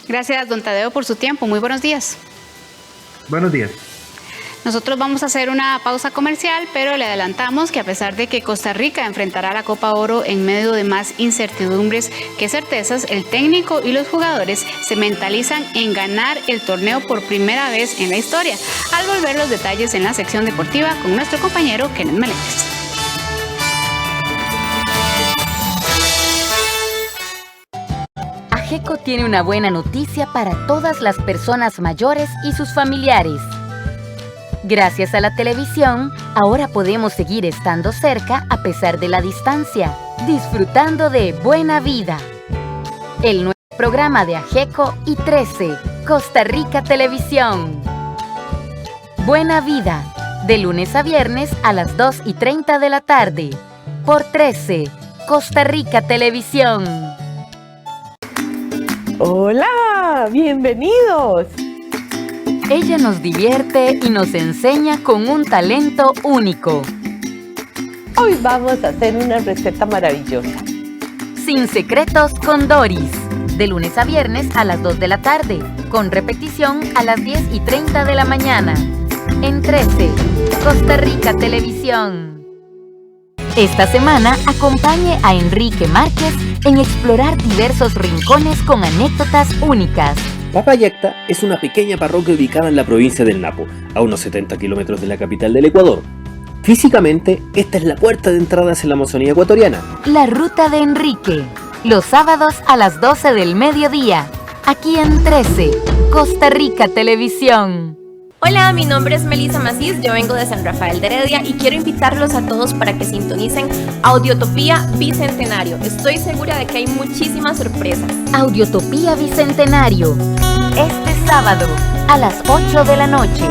Gracias, don Tadeo, por su tiempo. Muy buenos días. Buenos días. Nosotros vamos a hacer una pausa comercial, pero le adelantamos que a pesar de que Costa Rica enfrentará la Copa Oro en medio de más incertidumbres que certezas, el técnico y los jugadores se mentalizan en ganar el torneo por primera vez en la historia. Al volver los detalles en la sección deportiva con nuestro compañero Kenneth Meléndez. AGECO tiene una buena noticia para todas las personas mayores y sus familiares. Gracias a la televisión, ahora podemos seguir estando cerca a pesar de la distancia, disfrutando de Buena Vida. El nuevo programa de AGECO y 13, Costa Rica Televisión. Buena Vida, de lunes a viernes a las 2:30 de la tarde, por 13, Costa Rica Televisión. ¡Hola! ¡Bienvenidos! Ella nos divierte y nos enseña con un talento único. Hoy vamos a hacer una receta maravillosa. Sin secretos con Doris. De lunes a viernes a las 2 de la tarde. Con repetición a las 10:30 de la mañana. En 13, Costa Rica Televisión. Esta semana acompañe a Enrique Márquez en explorar diversos rincones con anécdotas únicas. Papayacta es una pequeña parroquia ubicada en la provincia del Napo, a unos 70 kilómetros de la capital del Ecuador. Físicamente, esta es la puerta de entrada hacia la Amazonía ecuatoriana. La ruta de Enrique, los sábados a las 12 del mediodía, aquí en 13, Costa Rica Televisión. Hola, mi nombre es Melissa Macís, yo vengo de San Rafael de Heredia y quiero invitarlos a todos para que sintonicen Audiotopía Bicentenario. Estoy segura de que hay muchísimas sorpresas. Audiotopía Bicentenario, este sábado a las 8 de la noche.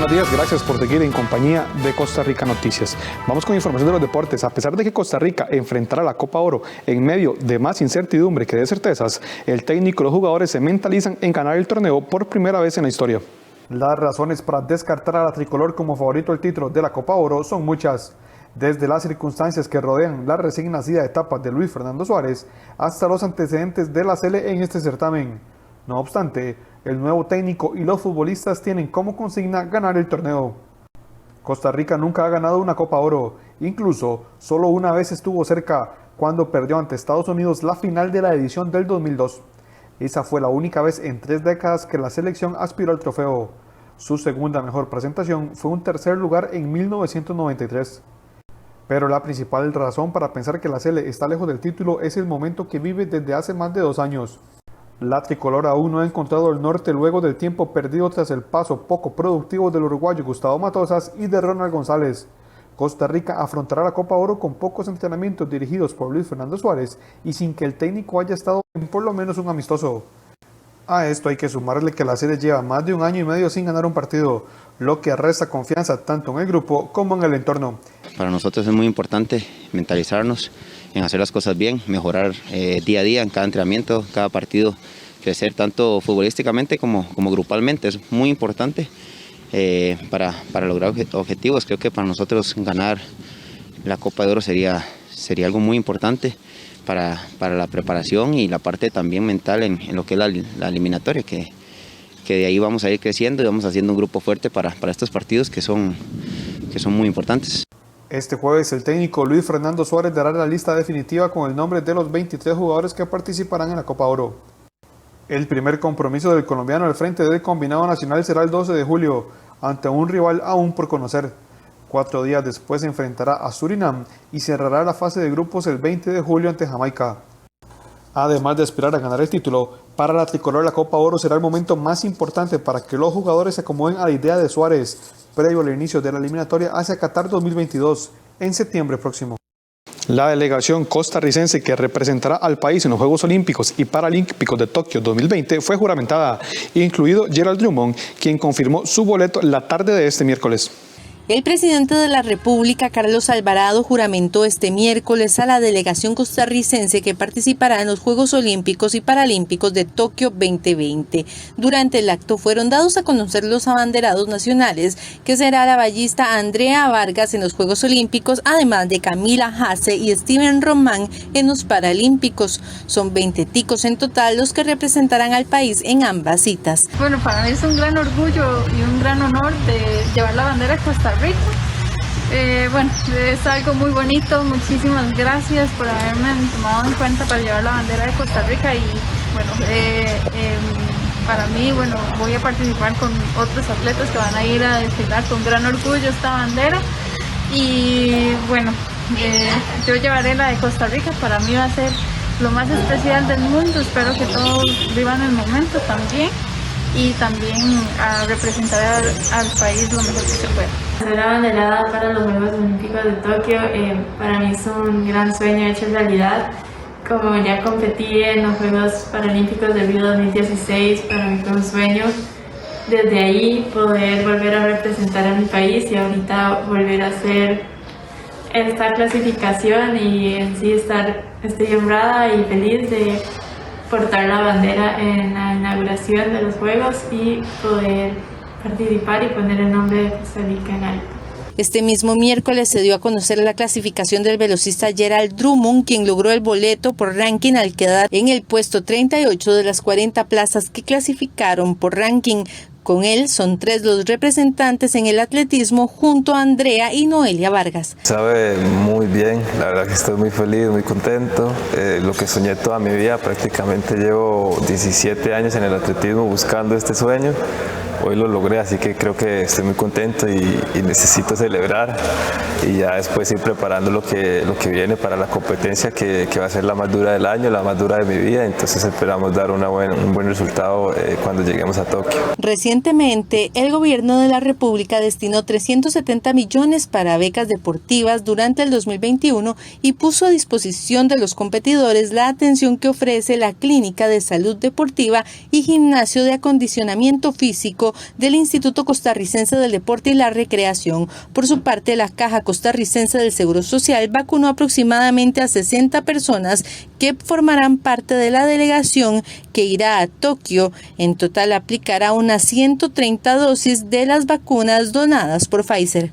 buenos días, gracias por seguir en compañía de Costa Rica Noticias. Vamos con información de los deportes. A pesar de que Costa Rica enfrentará la Copa Oro en medio de más incertidumbre que de certezas, el técnico y los jugadores se mentalizan en ganar el torneo por primera vez en la historia. Las razones para descartar a la tricolor como favorito al título de la Copa Oro son muchas. Desde las circunstancias que rodean la recién nacida etapa de Luis Fernando Suárez hasta los antecedentes de la Sele en este certamen. No obstante, el nuevo técnico y los futbolistas tienen como consigna ganar el torneo. Costa Rica nunca ha ganado una Copa Oro, incluso solo una vez estuvo cerca cuando perdió ante Estados Unidos la final de la edición del 2002. Esa fue la única vez en 3 décadas que la selección aspiró al trofeo. Su segunda mejor presentación fue un tercer lugar en 1993. Pero la principal razón para pensar que la Sele está lejos del título es el momento que vive desde hace más de 2 años. La tricolor aún no ha encontrado el norte luego del tiempo perdido tras el paso poco productivo del uruguayo Gustavo Matosas y de Ronald González. Costa Rica afrontará la Copa Oro con pocos entrenamientos dirigidos por Luis Fernando Suárez y sin que el técnico haya estado en por lo menos un amistoso. A esto hay que sumarle que la serie lleva más de 1 año y medio sin ganar un partido, lo que resta confianza tanto en el grupo como en el entorno. Para nosotros es muy importante mentalizarnos en hacer las cosas bien, mejorar día a día en cada entrenamiento, cada partido, crecer tanto futbolísticamente como grupalmente. Es muy importante para lograr objetivos. Creo que para nosotros ganar la Copa de Oro sería algo muy importante para la preparación y la parte también mental en lo que es la eliminatoria, que de ahí vamos a ir creciendo y vamos haciendo un grupo fuerte para estos partidos que son muy importantes. Este jueves el técnico Luis Fernando Suárez dará la lista definitiva con el nombre de los 23 jugadores que participarán en la Copa Oro. El primer compromiso del colombiano al frente del combinado nacional será el 12 de julio, ante un rival aún por conocer. 4 días después se enfrentará a Surinam y cerrará la fase de grupos el 20 de julio ante Jamaica. Además de aspirar a ganar el título, para la tricolor la Copa Oro será el momento más importante para que los jugadores se acomoden a la idea de Suárez, previo al inicio de la eliminatoria hacia Qatar 2022, en septiembre próximo. La delegación costarricense que representará al país en los Juegos Olímpicos y Paralímpicos de Tokio 2020 fue juramentada, incluido Gerald Drummond, quien confirmó su boleto la tarde de este miércoles. El presidente de la República, Carlos Alvarado, juramentó este miércoles a la delegación costarricense que participará en los Juegos Olímpicos y Paralímpicos de Tokio 2020. Durante el acto fueron dados a conocer los abanderados nacionales, que será la ballista Andrea Vargas en los Juegos Olímpicos, además de Camila Haase y Steven Román en los Paralímpicos. Son 20 ticos en total los que representarán al país en ambas citas. Bueno, para mí es un gran orgullo y un gran honor de llevar la bandera de Costa Rica. Bueno, es algo muy bonito. Muchísimas gracias por haberme tomado en cuenta para llevar la bandera de Costa Rica y bueno, para mí, bueno, voy a participar con otros atletas que van a ir a desfilar con gran orgullo esta bandera y bueno, yo llevaré la de Costa Rica. Para mí va a ser lo más especial del mundo. Espero que todos vivan el momento también y también a representar al país lo mejor que se pueda. Ser abanderada para los Juegos Olímpicos de Tokio para mí es un gran sueño hecho realidad. Como ya competí en los Juegos Paralímpicos de Río 2016, para mí fue un sueño desde ahí poder volver a representar a mi país y ahorita volver a hacer esta clasificación y en sí estoy honrada y feliz de portar la bandera en la inauguración de los Juegos y poder participar y poner el nombre de Costa Rica en alto. Este mismo miércoles se dio a conocer la clasificación del velocista Gerald Drummond, quien logró el boleto por ranking al quedar en el puesto 38 de las 40 plazas que clasificaron por ranking. Con él son 3 los representantes en el atletismo junto a Andrea y Noelia Vargas. Sabe muy bien, la verdad que estoy muy feliz, muy contento. Lo que soñé toda mi vida, prácticamente llevo 17 años en el atletismo buscando este sueño. Hoy lo logré, así que creo que estoy muy contento y necesito celebrar y ya después ir preparando lo que viene para la competencia que va a ser la más dura del año, la más dura de mi vida. Entonces esperamos dar un buen resultado cuando lleguemos a Tokio. Recientemente Recientemente, el gobierno de la República destinó 370 millones para becas deportivas durante el 2021 y puso a disposición de los competidores la atención que ofrece la Clínica de Salud Deportiva y Gimnasio de Acondicionamiento Físico del Instituto Costarricense del Deporte y la Recreación. Por su parte, la Caja Costarricense del Seguro Social vacunó aproximadamente a 60 personas que formarán parte de la delegación que irá a Tokio. En total aplicará unas 130 dosis de las vacunas donadas por Pfizer.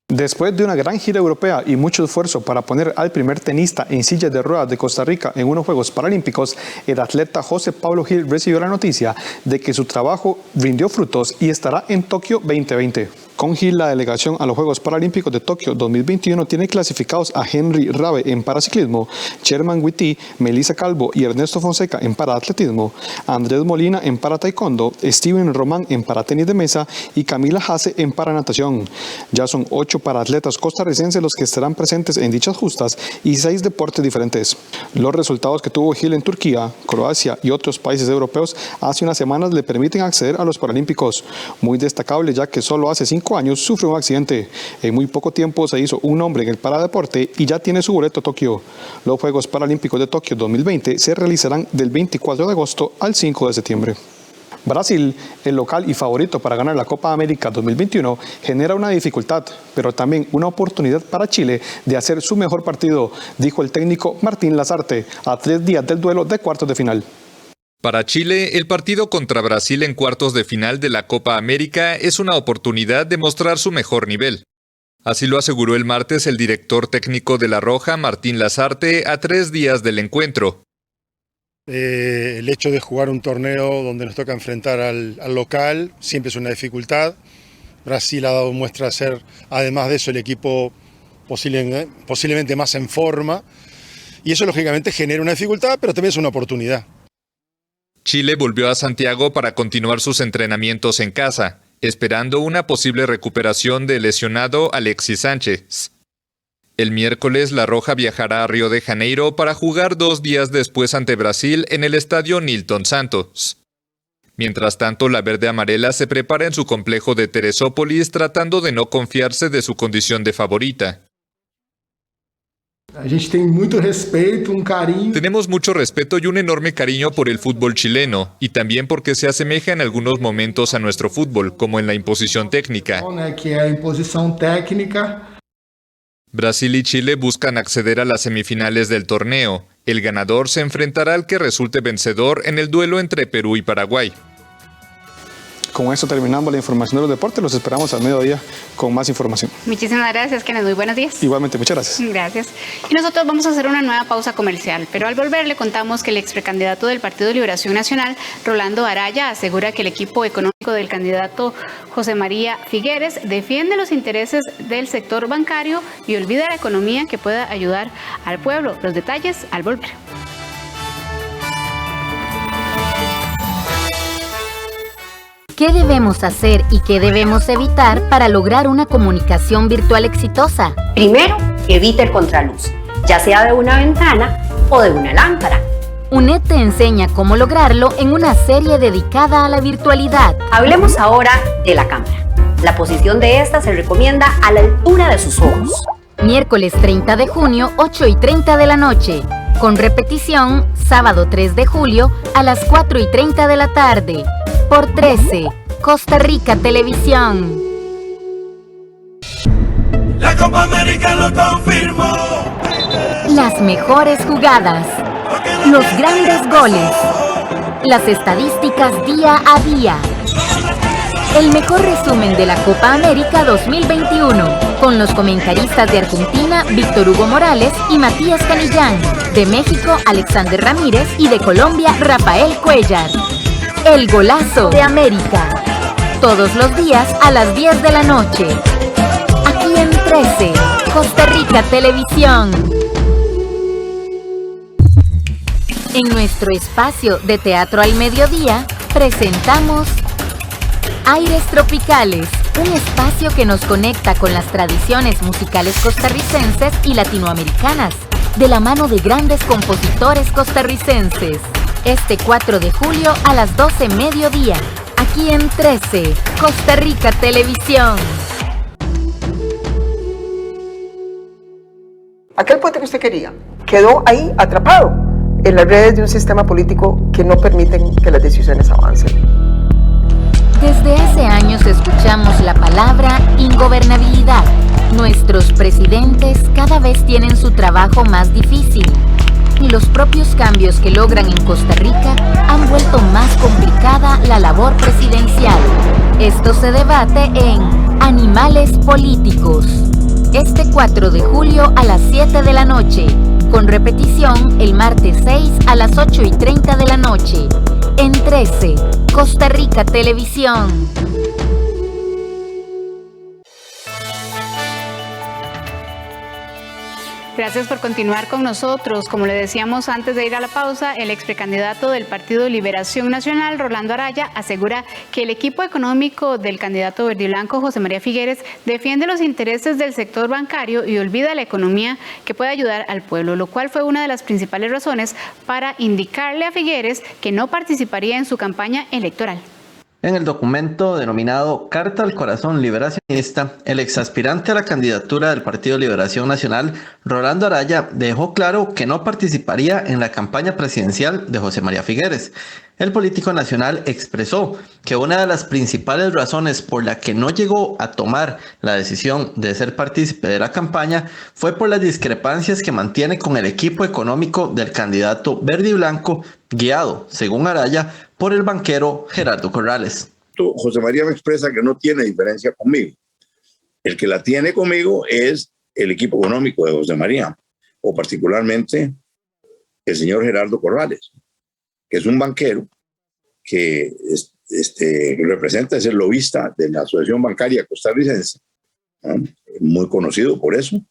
Después de una gran gira europea y mucho esfuerzo para poner al primer tenista en silla de ruedas de Costa Rica en unos Juegos Paralímpicos, el atleta José Pablo Gil recibió la noticia de que su trabajo rindió frutos y estará en Tokio 2020. Con Gil, la delegación a los Juegos Paralímpicos de Tokio 2021 tiene clasificados a Henry Rabe en paraciclismo, Sherman Witty, Melissa Calvo y Ernesto Fonseca en paraatletismo, Andrés Molina en parataekwondo, Steven Román en paratenis de mesa y Camila Hase en paranatación. Ya son 8 paraatletas costarricenses los que estarán presentes en dichas justas y 6 deportes diferentes. Los resultados que tuvo Gil en Turquía, Croacia y otros países europeos hace unas semanas le permiten acceder a los Paralímpicos. Muy destacable, ya que solo hace 5 años sufrió un accidente. En muy poco tiempo se hizo un nombre en el paradeporte y ya tiene su boleto a Tokio. Los Juegos Paralímpicos de Tokio 2020 se realizarán del 24 de agosto al 5 de septiembre. Brasil, el local y favorito para ganar la Copa América 2021, genera una dificultad, pero también una oportunidad para Chile de hacer su mejor partido, dijo el técnico Martín Lazarte, a 3 días del duelo de cuartos de final. Para Chile, el partido contra Brasil en cuartos de final de la Copa América es una oportunidad de mostrar su mejor nivel. Así lo aseguró el martes el director técnico de La Roja, Martín Lazarte, a 3 días del encuentro. El hecho de jugar un torneo donde nos toca enfrentar al local siempre es una dificultad. Brasil ha dado muestra de ser, además de eso, el equipo posiblemente más en forma. Y eso lógicamente genera una dificultad, pero también es una oportunidad. Chile volvió a Santiago para continuar sus entrenamientos en casa, esperando una posible recuperación del lesionado Alexis Sánchez. El miércoles, La Roja viajará a Río de Janeiro para jugar 2 días después ante Brasil en el estadio Nilton Santos. Mientras tanto, la verde amarela se prepara en su complejo de Teresópolis tratando de no confiarse de su condición de favorita. Tenemos mucho respeto y un enorme cariño por el fútbol chileno, y también porque se asemeja en algunos momentos a nuestro fútbol, como en la imposición técnica. Brasil y Chile buscan acceder a las semifinales del torneo. El ganador se enfrentará al que resulte vencedor en el duelo entre Perú y Paraguay. Con esto terminamos la información de los deportes. Los esperamos al mediodía con más información. Muchísimas gracias, Kenneth. Muy buenos días. Igualmente, muchas gracias. Gracias. Y nosotros vamos a hacer una nueva pausa comercial, pero al volver le contamos que el ex precandidato del Partido de Liberación Nacional, Rolando Araya, asegura que el equipo económico del candidato José María Figueres defiende los intereses del sector bancario y olvida la economía que pueda ayudar al pueblo. Los detalles al volver. ¿Qué debemos hacer y qué debemos evitar para lograr una comunicación virtual exitosa? Primero, evite el contraluz, ya sea de una ventana o de una lámpara. UNED te enseña cómo lograrlo en una serie dedicada a la virtualidad. Hablemos ahora de la cámara. La posición de esta se recomienda a la altura de sus ojos. Miércoles 30 de junio, 8:30 de la noche. Con repetición, sábado 3 de julio, a las 4:30 de la tarde. Por 13, Costa Rica Televisión. La Copa América lo confirmó. Las mejores jugadas, los grandes goles, las estadísticas día a día. El mejor resumen de la Copa América 2021, con los comentaristas de Argentina, Víctor Hugo Morales y Matías Canillán, de México, Alexander Ramírez y de Colombia, Rafael Cuellar. El Golazo de América. Todos los días a las 10 de la noche. Aquí en 13, Costa Rica Televisión. En nuestro espacio de Teatro al Mediodía, presentamos Aires Tropicales, un espacio que nos conecta con las tradiciones musicales costarricenses y latinoamericanas, de la mano de grandes compositores costarricenses. Este 4 de julio a las 12 mediodía, Aquí en 13, Costa Rica Televisión. Aquel puente que usted quería quedó ahí atrapado en las redes de un sistema político que no permiten que las decisiones avancen. Desde hace años escuchamos la palabra ingobernabilidad. Nuestros presidentes cada vez tienen su trabajo más difícil y los propios cambios que logran en Costa Rica han vuelto más complicada la labor presidencial. Esto se debate en Animales Políticos, este 4 de julio a las 7 de la noche, con repetición el martes 6 a las 8:30 de la noche, en 13, Costa Rica Televisión. Gracias por continuar con nosotros. Como le decíamos antes de ir a la pausa, el ex precandidato del Partido Liberación Nacional, Rolando Araya, asegura que el equipo económico del candidato verdiblanco José María Figueres defiende los intereses del sector bancario y olvida la economía que puede ayudar al pueblo, lo cual fue una de las principales razones para indicarle a Figueres que no participaría en su campaña electoral. En el documento denominado Carta al Corazón Liberacionista, el exaspirante a la candidatura del Partido Liberación Nacional, Rolando Araya, dejó claro que no participaría en la campaña presidencial de José María Figueres. El político nacional expresó que una de las principales razones por la que no llegó a tomar la decisión de ser partícipe de la campaña fue por las discrepancias que mantiene con el equipo económico del candidato verde y blanco, guiado, según Araya, por el banquero Gerardo Corrales. José María me expresa que no tiene diferencia conmigo. El que la tiene conmigo es el equipo económico de José María, o particularmente el señor Gerardo Corrales, que es un banquero que representa, es el lobista de la Asociación Bancaria Costarricense, ¿no? Muy conocido por eso.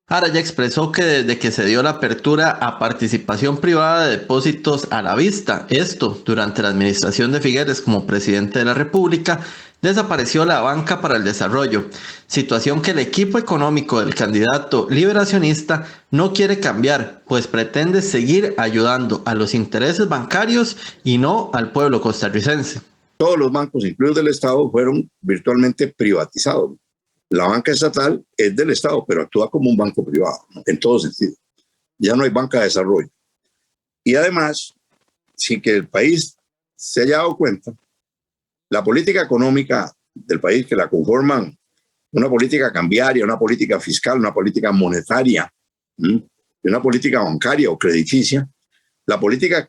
Araya expresó que desde que se dio la apertura a participación privada de depósitos a la vista, esto durante la administración de Figueres como presidente de la República, desapareció la banca para el desarrollo, situación que el equipo económico del candidato liberacionista no quiere cambiar, pues pretende seguir ayudando a los intereses bancarios y no al pueblo costarricense. Todos los bancos, incluidos del Estado, fueron virtualmente privatizados. La banca estatal es del Estado, pero actúa como un banco privado, ¿no? En todo sentido. Ya no hay banca de desarrollo. Y además, sin que el país se haya dado cuenta, la política económica del país, que la conforman una política cambiaria, una política fiscal, una política monetaria, y una política bancaria o crediticia, la política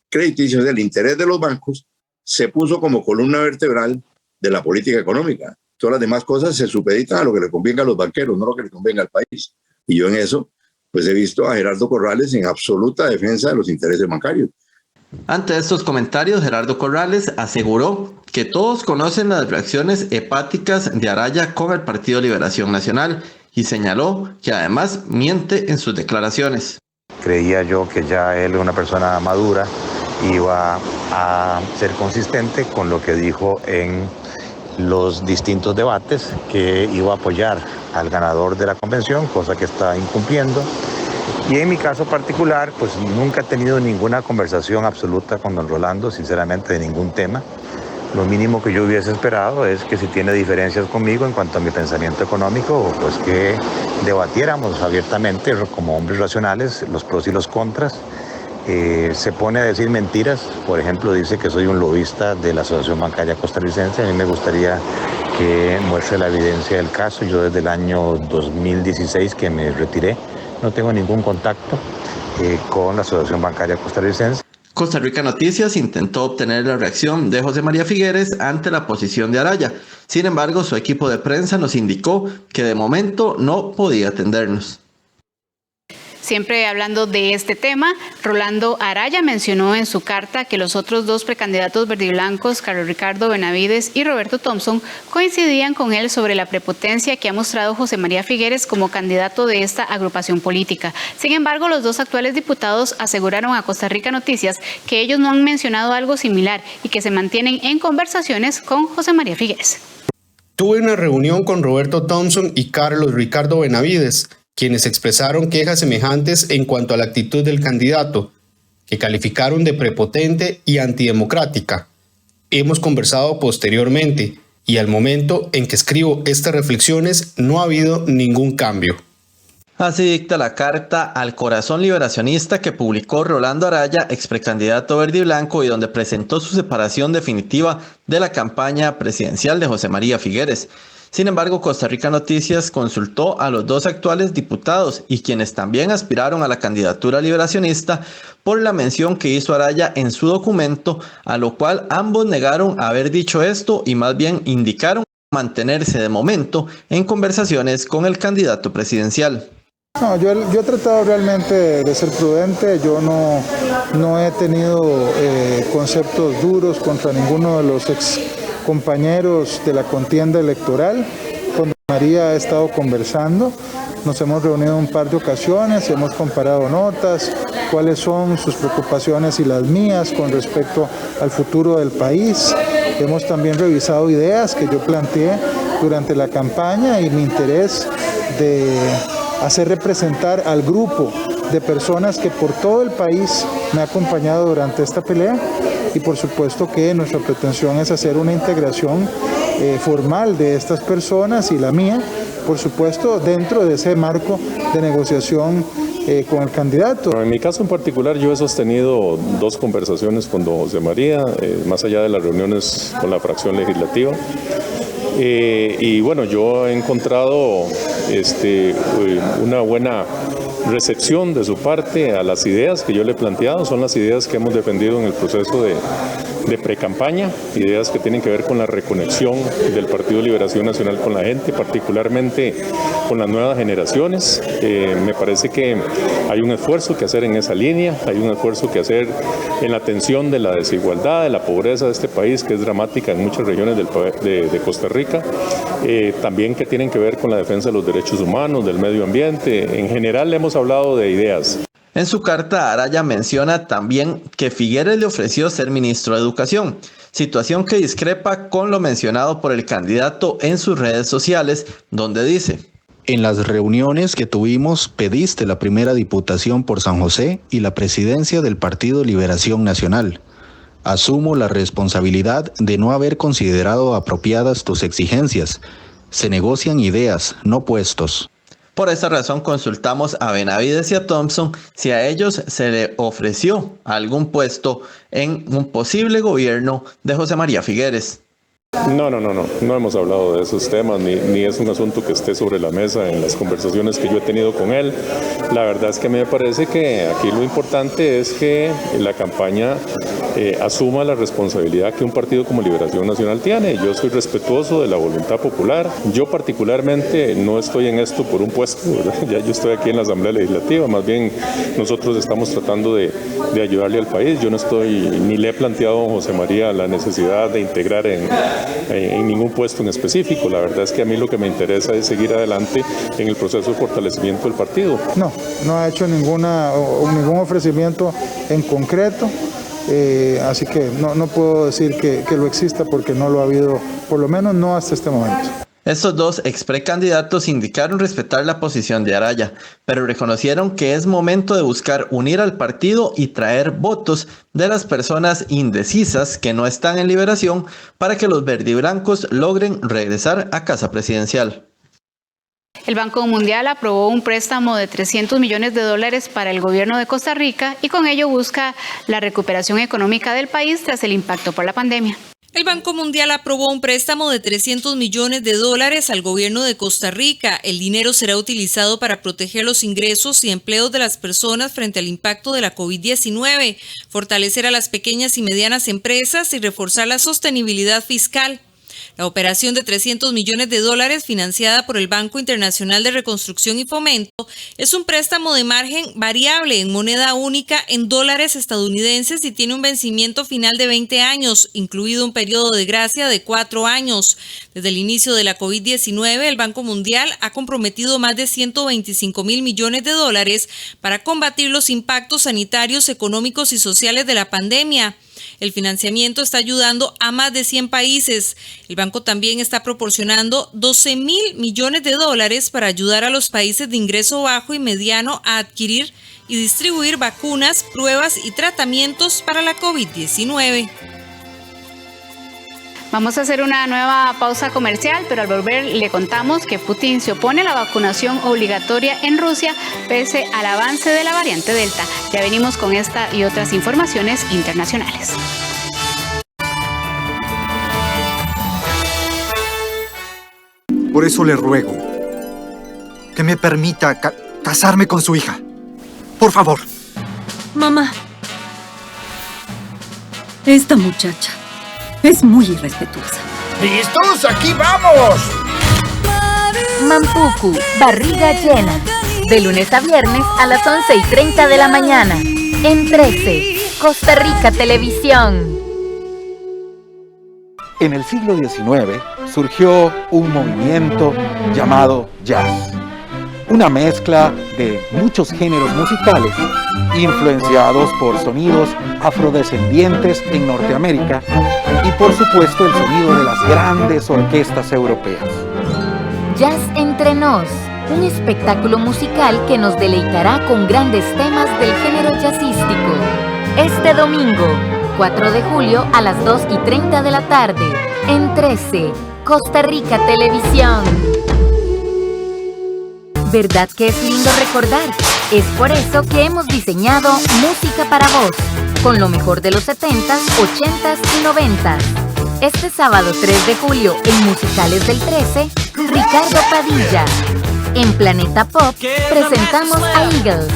crediticia del interés de los bancos se puso como columna vertebral de la política económica. Todas las demás cosas se supeditan a lo que le convenga a los banqueros, no a lo que le convenga al país. Y yo en eso, pues he visto a Gerardo Corrales en absoluta defensa de los intereses bancarios. Ante estos comentarios, Gerardo Corrales aseguró que todos conocen las reacciones hepáticas de Araya con el Partido Liberación Nacional y señaló que además miente en sus declaraciones. Creía yo que ya él, una persona madura, iba a ser consistente con lo que dijo en los distintos debates, que iba a apoyar al ganador de la convención, cosa que está incumpliendo. Y en mi caso particular, pues nunca he tenido ninguna conversación absoluta con don Rolando, sinceramente, de ningún tema. Lo mínimo que yo hubiese esperado es que si tiene diferencias conmigo en cuanto a mi pensamiento económico, pues que debatiéramos abiertamente como hombres racionales los pros y los contras. Se pone a decir mentiras, por ejemplo dice que soy un lobista de la Asociación Bancaria Costarricense. A mí me gustaría que muestre la evidencia del caso. Yo desde el año 2016 que me retiré no tengo ningún contacto con la Asociación Bancaria Costarricense. Costa Rica Noticias intentó obtener la reacción de José María Figueres ante la posición de Araya. Sin embargo, su equipo de prensa nos indicó que de momento no podía atendernos. Siempre hablando de este tema, Rolando Araya mencionó en su carta que los otros dos precandidatos verdiblancos, Carlos Ricardo Benavides y Roberto Thompson, coincidían con él sobre la prepotencia que ha mostrado José María Figueres como candidato de esta agrupación política. Sin embargo, los dos actuales diputados aseguraron a Costa Rica Noticias que ellos no han mencionado algo similar y que se mantienen en conversaciones con José María Figueres. Tuve una reunión con Roberto Thompson y Carlos Ricardo Benavides, quienes expresaron quejas semejantes en cuanto a la actitud del candidato, que calificaron de prepotente y antidemocrática. Hemos conversado posteriormente y al momento en que escribo estas reflexiones no ha habido ningún cambio. Así dicta la carta al corazón liberacionista que publicó Rolando Araya, ex precandidato verde y blanco, y donde presentó su separación definitiva de la campaña presidencial de José María Figueres. Sin embargo, Costa Rica Noticias consultó a los dos actuales diputados y quienes también aspiraron a la candidatura liberacionista por la mención que hizo Araya en su documento, a lo cual ambos negaron haber dicho esto y más bien indicaron mantenerse de momento en conversaciones con el candidato presidencial. No, yo he tratado realmente de ser prudente, yo no he tenido conceptos duros contra ninguno de los ex compañeros de la contienda electoral. Con María he estado conversando, nos hemos reunido un par de ocasiones, hemos comparado notas, cuáles son sus preocupaciones y las mías con respecto al futuro del país. Hemos también revisado ideas que yo planteé durante la campaña y mi interés de hacer representar al grupo de personas que por todo el país me ha acompañado durante esta pelea, y por supuesto que nuestra pretensión es hacer una integración formal de estas personas y la mía, por supuesto, dentro de ese marco de negociación con el candidato. En mi caso en particular, yo he sostenido 2 conversaciones con don José María, más allá de las reuniones con la fracción legislativa. Y bueno, yo he encontrado una buena recepción de su parte a las ideas que yo le he planteado. Son las ideas que hemos defendido en el proceso de precampaña, ideas que tienen que ver con la reconexión del Partido Liberación Nacional con la gente, particularmente con las nuevas generaciones. Me parece que hay un esfuerzo que hacer en esa línea, hay un esfuerzo que hacer en la atención de la desigualdad, de la pobreza de este país, que es dramática en muchas regiones de Costa Rica, también que tienen que ver con la defensa de los derechos humanos, del medio ambiente. En general hemos hablado de ideas. En su carta, Araya menciona también que Figueres le ofreció ser ministro de Educación, situación que discrepa con lo mencionado por el candidato en sus redes sociales, donde dice: en las reuniones que tuvimos pediste la primera diputación por San José y la presidencia del Partido Liberación Nacional. Asumo la responsabilidad de no haber considerado apropiadas tus exigencias. Se negocian ideas, no puestos. Por esa razón consultamos a Benavides y a Thompson si a ellos se le ofreció algún puesto en un posible gobierno de José María Figueres. No hemos hablado de esos temas, ni es un asunto que esté sobre la mesa en las conversaciones que yo he tenido con él. La verdad es que a mí me parece que aquí lo importante es que la campaña asuma la responsabilidad que un partido como Liberación Nacional tiene. Yo soy respetuoso de la voluntad popular. Yo particularmente no estoy en esto por un puesto, ¿verdad? Ya yo estoy aquí en la Asamblea Legislativa, más bien nosotros estamos tratando de ayudarle al país. Yo no estoy, ni le he planteado a José María la necesidad de integrar en ningún puesto en específico. La verdad es que a mí lo que me interesa es seguir adelante en el proceso de fortalecimiento del partido. No ha hecho ningún ofrecimiento en concreto, así que no puedo decir que lo exista porque no lo ha habido, por lo menos no hasta este momento. Estos dos ex precandidatos indicaron respetar la posición de Araya, pero reconocieron que es momento de buscar unir al partido y traer votos de las personas indecisas que no están en Liberación para que los verdiblancos logren regresar a casa presidencial. El Banco Mundial aprobó un préstamo de $300 millones para el gobierno de Costa Rica y con ello busca la recuperación económica del país tras el impacto por la pandemia. El Banco Mundial aprobó un préstamo de $300 millones al gobierno de Costa Rica. El dinero será utilizado para proteger los ingresos y empleos de las personas frente al impacto de la COVID-19, fortalecer a las pequeñas y medianas empresas y reforzar la sostenibilidad fiscal. La operación de $300 millones financiada por el Banco Internacional de Reconstrucción y Fomento es un préstamo de margen variable en moneda única en dólares estadounidenses y tiene un vencimiento final de 20 años, incluido un periodo de gracia de 4 años. Desde el inicio de la COVID-19, el Banco Mundial ha comprometido más de $125 millones para combatir los impactos sanitarios, económicos y sociales de la pandemia. El financiamiento está ayudando a más de 100 países. El banco también está proporcionando $12.000 millones para ayudar a los países de ingreso bajo y mediano a adquirir y distribuir vacunas, pruebas y tratamientos para la COVID-19. Vamos a hacer una nueva pausa comercial, pero al volver le contamos que Putin se opone a la vacunación obligatoria en Rusia pese al avance de la variante Delta. Ya venimos con esta y otras informaciones internacionales. Por eso le ruego que me permita casarme con su hija. Por favor. Mamá, esta muchacha es muy irrespetuosa. ¡Listos! ¡Aquí vamos! Mampuku, barriga llena. De lunes a viernes a las 11:30 de la mañana. En 13, Costa Rica Televisión. En el siglo XIX surgió un movimiento llamado jazz. Una mezcla de muchos géneros musicales influenciados por sonidos afrodescendientes en Norteamérica y por supuesto el sonido de las grandes orquestas europeas. Jazz Entre Nos, un espectáculo musical que nos deleitará con grandes temas del género jazzístico. Este domingo, 4 de julio a las 2:30 de la tarde, en 13, Costa Rica Televisión. ¿Verdad que es lindo recordar? Es por eso que hemos diseñado Música para Vos, con lo mejor de los 70s, 80s y 90s. Este sábado 3 de julio, en Musicales del 13, Ricardo Padilla. En Planeta Pop, presentamos a Eagles.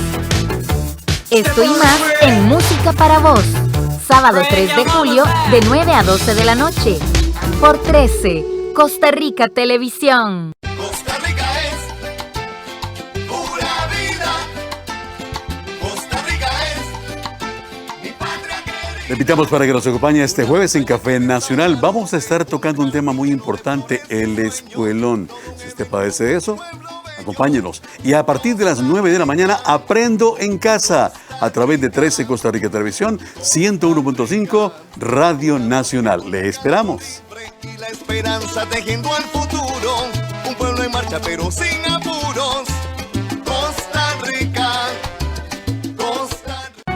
Esto y más en Música para Vos. Sábado 3 de julio, de 9 a 12 de la noche. Por 13, Costa Rica Televisión. Costa Rica es pura vida. Costa Rica es mi patria querida. Le invitamos para que nos acompañe este jueves en Café Nacional. Vamos a estar tocando un tema muy importante, el espuelón. Si usted padece de eso, acompáñenos. Y a partir de las 9 de la mañana, Aprendo en Casa, a través de 13 Costa Rica Televisión, 101.5 Radio Nacional. Le esperamos. Y la esperanza tejiendo al futuro, un pueblo en marcha pero sin apuros. Costa Rica, Costa Rica.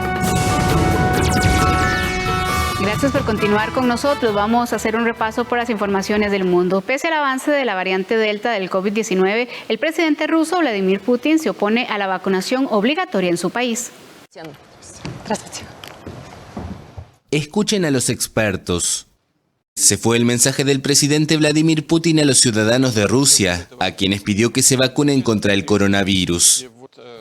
Gracias por continuar con nosotros. Vamos a hacer un repaso por las informaciones del mundo. Pese al avance de la variante Delta del COVID-19, el presidente ruso Vladimir Putin se opone a la vacunación obligatoria en su país. Escuchen a los expertos. Se fue el mensaje del presidente Vladimir Putin a los ciudadanos de Rusia, a quienes pidió que se vacunen contra el coronavirus.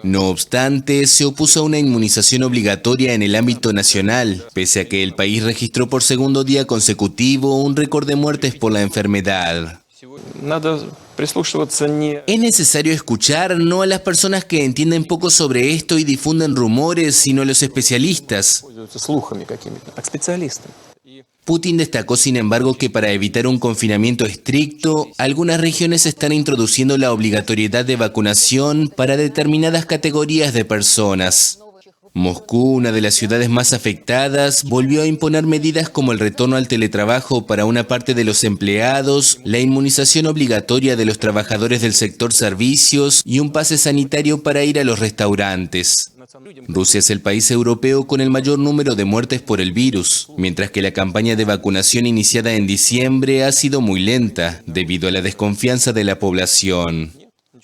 No obstante, se opuso a una inmunización obligatoria en el ámbito nacional, pese a que el país registró por segundo día consecutivo un récord de muertes por la enfermedad. Es necesario escuchar no a las personas que entienden poco sobre esto y difunden rumores, sino a los especialistas. Putin destacó, sin embargo, que para evitar un confinamiento estricto, algunas regiones están introduciendo la obligatoriedad de vacunación para determinadas categorías de personas. Moscú, una de las ciudades más afectadas, volvió a imponer medidas como el retorno al teletrabajo para una parte de los empleados, la inmunización obligatoria de los trabajadores del sector servicios y un pase sanitario para ir a los restaurantes. Rusia es el país europeo con el mayor número de muertes por el virus, mientras que la campaña de vacunación iniciada en diciembre ha sido muy lenta debido a la desconfianza de la población.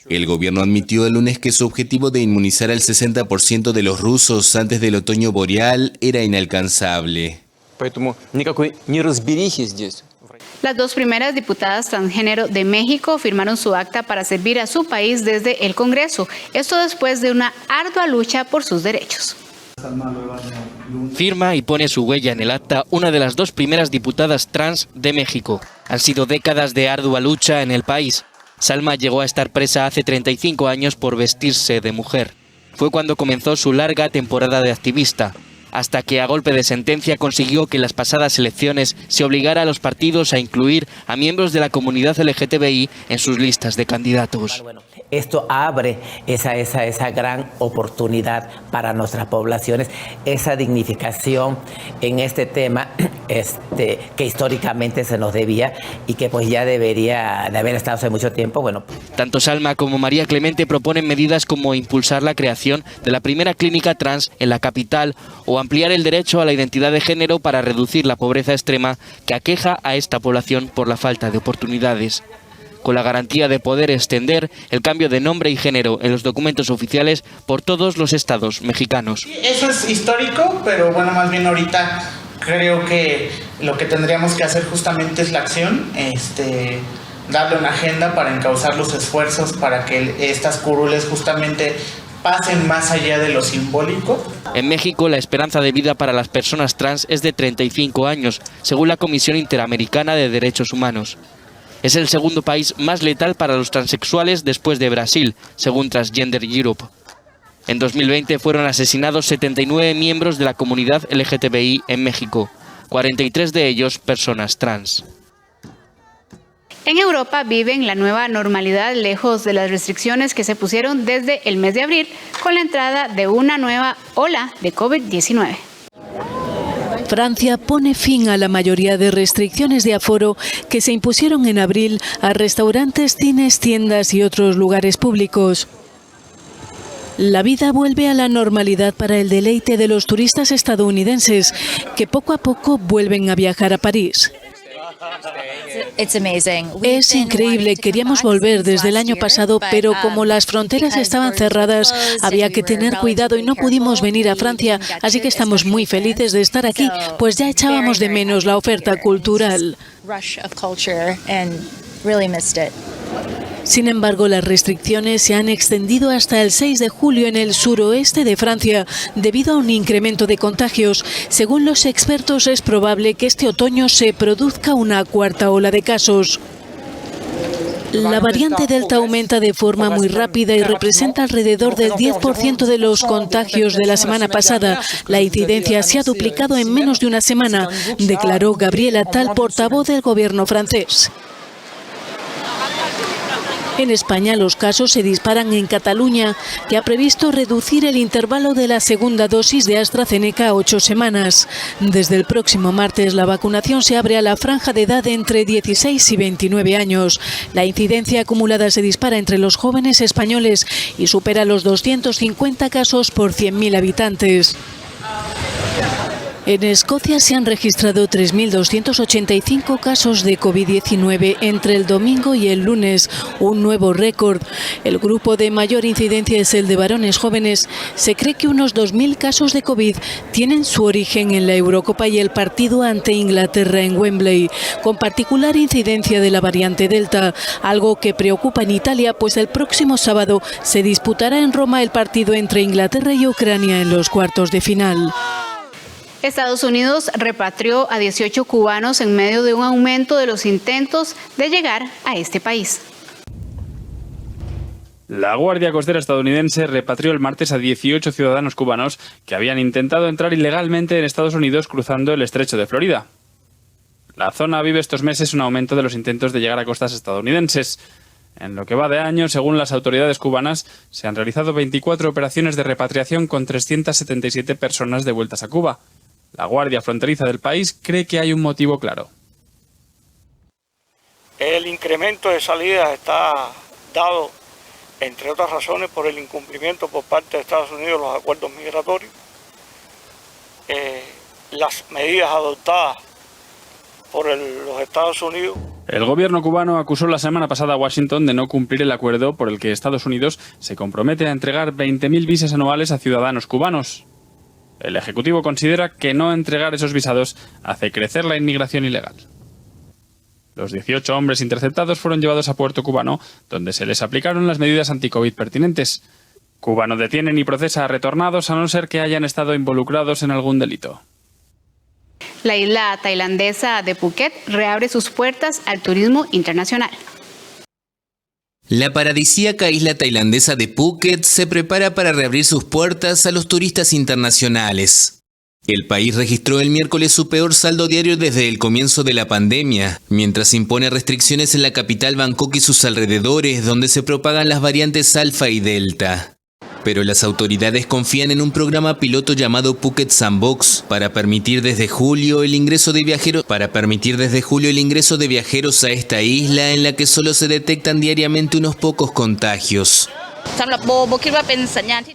El gobierno admitió el lunes que su objetivo de inmunizar al 60% de los rusos antes del otoño boreal era inalcanzable. Las dos primeras diputadas transgénero de México firmaron su acta para servir a su país desde el Congreso. Esto después de una ardua lucha por sus derechos. Firma y pone su huella en el acta una de las dos primeras diputadas trans de México. Han sido décadas de ardua lucha en el país. Salma llegó a estar presa hace 35 años por vestirse de mujer. Fue cuando comenzó su larga temporada de activista, hasta que a golpe de sentencia consiguió que en las pasadas elecciones se obligara a los partidos a incluir a miembros de la comunidad LGTBI en sus listas de candidatos. esto abre esa gran oportunidad para nuestras poblaciones, esa dignificación en este tema que históricamente se nos debía y que pues ya debería de haber estado hace mucho tiempo. Bueno. Tanto Salma como María Clemente proponen medidas como impulsar la creación de la primera clínica trans en la capital o ampliar el derecho a la identidad de género para reducir la pobreza extrema que aqueja a esta población por la falta de oportunidades, con la garantía de poder extender el cambio de nombre y género en los documentos oficiales por todos los estados mexicanos. Eso es histórico, pero bueno, más bien ahorita creo que lo que tendríamos que hacer justamente es la acción, darle una agenda para encauzar los esfuerzos para que estas curules justamente pasen más allá de lo simbólico. En México, la esperanza de vida para las personas trans es de 35 años, según la Comisión Interamericana de Derechos Humanos. Es el segundo país más letal para los transexuales después de Brasil, según Transgender Europe. En 2020 fueron asesinados 79 miembros de la comunidad LGTBI en México, 43 de ellos personas trans. En Europa viven la nueva normalidad lejos de las restricciones que se pusieron desde el mes de abril con la entrada de una nueva ola de COVID-19. Francia pone fin a la mayoría de restricciones de aforo que se impusieron en abril a restaurantes, cines, tiendas y otros lugares públicos. La vida vuelve a la normalidad para el deleite de los turistas estadounidenses, que poco a poco vuelven a viajar a París. Es increíble, queríamos volver desde el año pasado, pero como las fronteras estaban cerradas, había que tener cuidado y no pudimos venir a Francia, así que estamos muy felices de estar aquí, pues ya echábamos de menos la oferta cultural. Sin embargo, las restricciones se han extendido hasta el 6 de julio en el suroeste de Francia debido a un incremento de contagios. Según los expertos, es probable que este otoño se produzca una cuarta ola de casos. La variante Delta aumenta de forma muy rápida y representa alrededor del 10% de los contagios de la semana pasada. La incidencia se ha duplicado en menos de una semana, declaró Gabriel Attal, portavoz del gobierno francés. En España los casos se disparan en Cataluña, que ha previsto reducir el intervalo de la segunda dosis de AstraZeneca a 8 semanas. Desde el próximo martes la vacunación se abre a la franja de edad entre 16 y 29 años. La incidencia acumulada se dispara entre los jóvenes españoles y supera los 250 casos por 100.000 habitantes. En Escocia se han registrado 3.285 casos de COVID-19 entre el domingo y el lunes, un nuevo récord. El grupo de mayor incidencia es el de varones jóvenes. Se cree que unos 2.000 casos de COVID tienen su origen en la Eurocopa y el partido ante Inglaterra en Wembley, con particular incidencia de la variante Delta, algo que preocupa en Italia, pues el próximo sábado se disputará en Roma el partido entre Inglaterra y Ucrania en los cuartos de final. Estados Unidos repatrió a 18 cubanos en medio de un aumento de los intentos de llegar a este país. La Guardia Costera estadounidense repatrió el martes a 18 ciudadanos cubanos que habían intentado entrar ilegalmente en Estados Unidos cruzando el estrecho de Florida. La zona vive estos meses un aumento de los intentos de llegar a costas estadounidenses. En lo que va de año, según las autoridades cubanas, se han realizado 24 operaciones de repatriación con 377 personas devueltas a Cuba. La Guardia Fronteriza del país cree que hay un motivo claro. El incremento de salidas está dado, entre otras razones, por el incumplimiento por parte de Estados Unidos de los acuerdos migratorios, las medidas adoptadas por los Estados Unidos. El gobierno cubano acusó la semana pasada a Washington de no cumplir el acuerdo por el que Estados Unidos se compromete a entregar 20.000 visas anuales a ciudadanos cubanos. El Ejecutivo considera que no entregar esos visados hace crecer la inmigración ilegal. Los 18 hombres interceptados fueron llevados a Puerto Cubano, donde se les aplicaron las medidas anti-COVID pertinentes. Cuba no detiene ni procesa a retornados a no ser que hayan estado involucrados en algún delito. La isla tailandesa de Phuket reabre sus puertas al turismo internacional. La paradisíaca isla tailandesa de Phuket se prepara para reabrir sus puertas a los turistas internacionales. El país registró el miércoles su peor saldo diario desde el comienzo de la pandemia, mientras impone restricciones en la capital Bangkok y sus alrededores, donde se propagan las variantes Alfa y Delta. Pero las autoridades confían en un programa piloto llamado Phuket Sandbox para permitir desde julio el ingreso de viajeros a esta isla, en la que solo se detectan diariamente unos pocos contagios.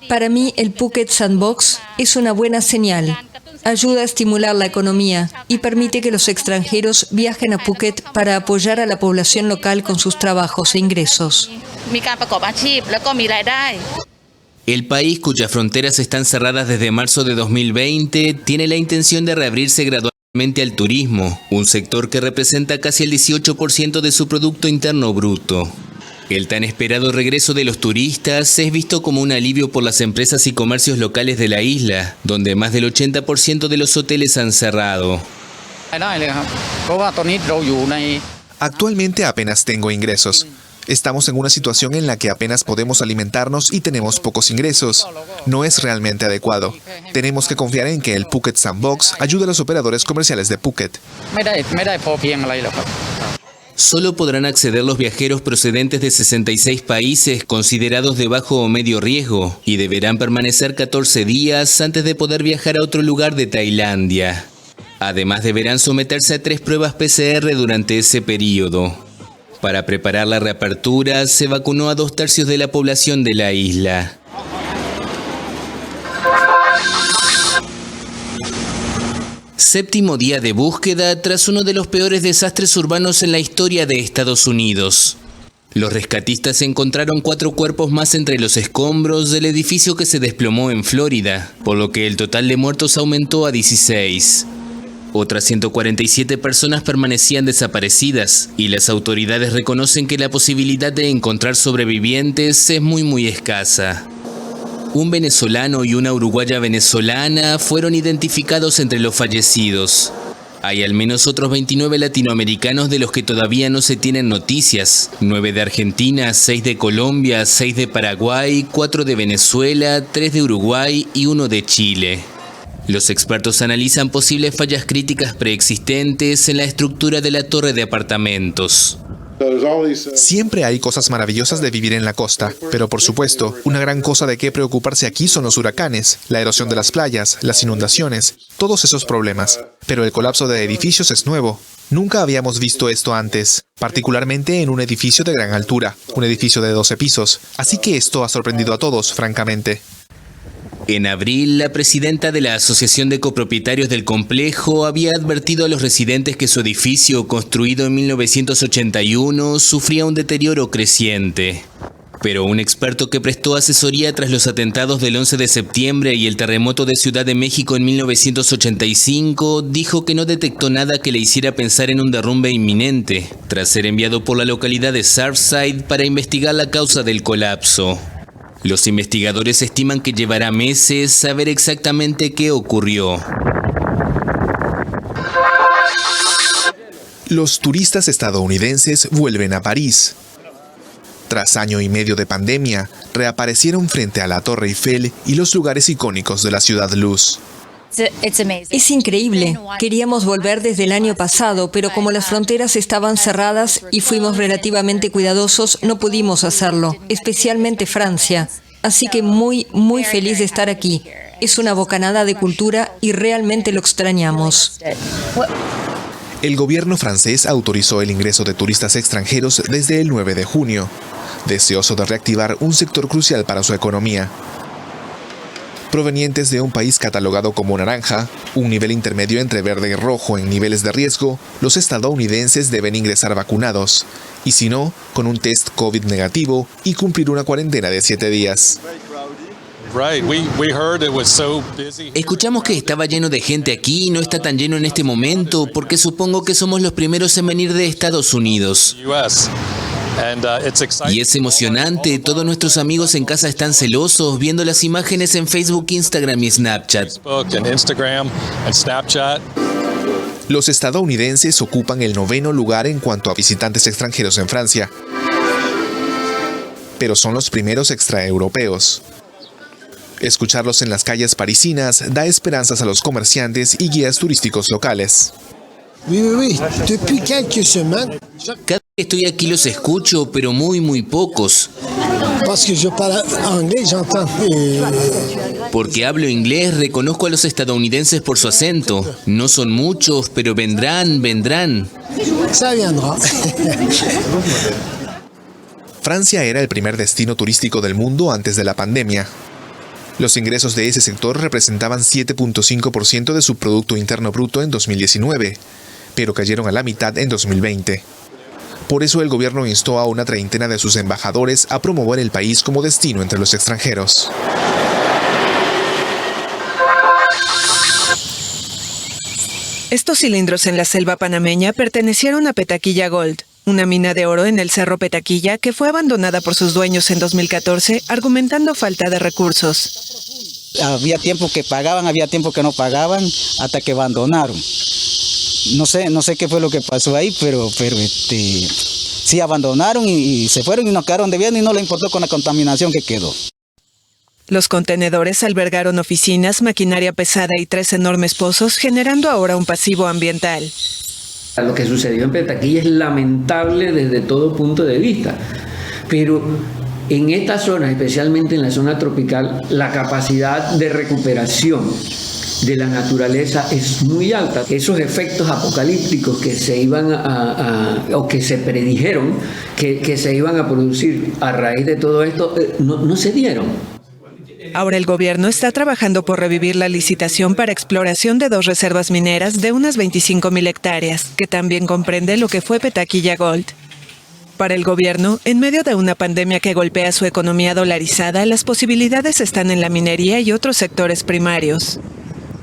Para mí, el Phuket Sandbox es una buena señal. Ayuda a estimular la economía y permite que los extranjeros viajen a Phuket para apoyar a la población local con sus trabajos e ingresos. El país, cuyas fronteras están cerradas desde marzo de 2020, tiene la intención de reabrirse gradualmente al turismo, un sector que representa casi el 18% de su Producto Interno Bruto. El tan esperado regreso de los turistas es visto como un alivio por las empresas y comercios locales de la isla, donde más del 80% de los hoteles han cerrado. Actualmente apenas tengo ingresos. Estamos en una situación en la que apenas podemos alimentarnos y tenemos pocos ingresos. No es realmente adecuado. Tenemos que confiar en que el Phuket Sandbox ayude a los operadores comerciales de Phuket. Solo podrán acceder los viajeros procedentes de 66 países considerados de bajo o medio riesgo y deberán permanecer 14 días antes de poder viajar a otro lugar de Tailandia. Además, deberán someterse a 3 pruebas PCR durante ese periodo. Para preparar la reapertura, se vacunó a 2/3 de la población de la isla. Séptimo día de búsqueda tras uno de los peores desastres urbanos en la historia de Estados Unidos. Los rescatistas encontraron 4 cuerpos más entre los escombros del edificio que se desplomó en Florida, por lo que el total de muertos aumentó a 16. Otras 147 personas permanecían desaparecidas y las autoridades reconocen que la posibilidad de encontrar sobrevivientes es muy escasa. Un venezolano y una uruguaya venezolana fueron identificados entre los fallecidos. Hay al menos otros 29 latinoamericanos de los que todavía no se tienen noticias. 9 de Argentina, 6 de Colombia, 6 de Paraguay, 4 de Venezuela, 3 de Uruguay y 1 de Chile. Los expertos analizan posibles fallas críticas preexistentes en la estructura de la torre de apartamentos. Siempre hay cosas maravillosas de vivir en la costa, pero por supuesto, una gran cosa de qué preocuparse aquí son los huracanes, la erosión de las playas, las inundaciones, todos esos problemas. Pero el colapso de edificios es nuevo. Nunca habíamos visto esto antes, particularmente en un edificio de gran altura, un edificio de 12 pisos, así que esto ha sorprendido a todos, francamente. En abril, la presidenta de la Asociación de Copropietarios del complejo había advertido a los residentes que su edificio, construido en 1981, sufría un deterioro creciente. Pero un experto que prestó asesoría tras los atentados del 11 de septiembre y el terremoto de Ciudad de México en 1985 dijo que no detectó nada que le hiciera pensar en un derrumbe inminente, tras ser enviado por la localidad de Surfside para investigar la causa del colapso. Los investigadores estiman que llevará meses saber exactamente qué ocurrió. Los turistas estadounidenses vuelven a París. Tras año y medio de pandemia, reaparecieron frente a la Torre Eiffel y los lugares icónicos de la Ciudad Luz. Es increíble. Queríamos volver desde el año pasado, pero como las fronteras estaban cerradas y fuimos relativamente cuidadosos, no pudimos hacerlo, especialmente Francia. Así que muy feliz de estar aquí. Es una bocanada de cultura y realmente lo extrañamos. El gobierno francés autorizó el ingreso de turistas extranjeros desde el 9 de junio, deseoso de reactivar un sector crucial para su economía. Provenientes de un país catalogado como naranja, un nivel intermedio entre verde y rojo en niveles de riesgo, los estadounidenses deben ingresar vacunados, y si no, con un test COVID negativo y cumplir una cuarentena de 7 días. Escuchamos que estaba lleno de gente aquí y no está tan lleno en este momento porque supongo que somos los primeros en venir de Estados Unidos. Y es emocionante, todos nuestros amigos en casa están celosos viendo las imágenes en Facebook, Instagram y Snapchat. Los estadounidenses ocupan el 9º lugar en cuanto a visitantes extranjeros en Francia, pero son los primeros extraeuropeos. Escucharlos en las calles parisinas da esperanzas a los comerciantes y guías turísticos locales. Cada vez que estoy aquí los escucho, pero muy pocos. Porque hablo inglés, reconozco a los estadounidenses por su acento. No son muchos, pero vendrán. Francia era el primer destino turístico del mundo antes de la pandemia. Los ingresos de ese sector representaban 7.5% de su Producto Interno Bruto en 2019, pero cayeron a la mitad en 2020. Por eso el gobierno instó a una treintena de sus embajadores a promover el país como destino entre los extranjeros. Estos cilindros en la selva panameña pertenecieron a Petaquilla Gold, una mina de oro en el Cerro Petaquilla que fue abandonada por sus dueños en 2014, argumentando falta de recursos. Había tiempo que pagaban, había tiempo que no pagaban, hasta que abandonaron. No sé qué fue lo que pasó ahí, pero sí abandonaron y se fueron y nos quedaron debiendo y no le importó con la contaminación que quedó. Los contenedores albergaron oficinas, maquinaria pesada y 3 enormes pozos, generando ahora un pasivo ambiental. Lo que sucedió en Petaquilla es lamentable desde todo punto de vista, pero en esta zona, especialmente en la zona tropical, la capacidad de recuperación de la naturaleza es muy alta. Esos efectos apocalípticos que se iban o que se predijeron que se iban a producir a raíz de todo esto, no se dieron. Ahora el gobierno está trabajando por revivir la licitación para exploración de 2 reservas mineras de unas 25.000 hectáreas, que también comprende lo que fue Petaquilla Gold. Para el gobierno, en medio de una pandemia que golpea su economía dolarizada, las posibilidades están en la minería y otros sectores primarios.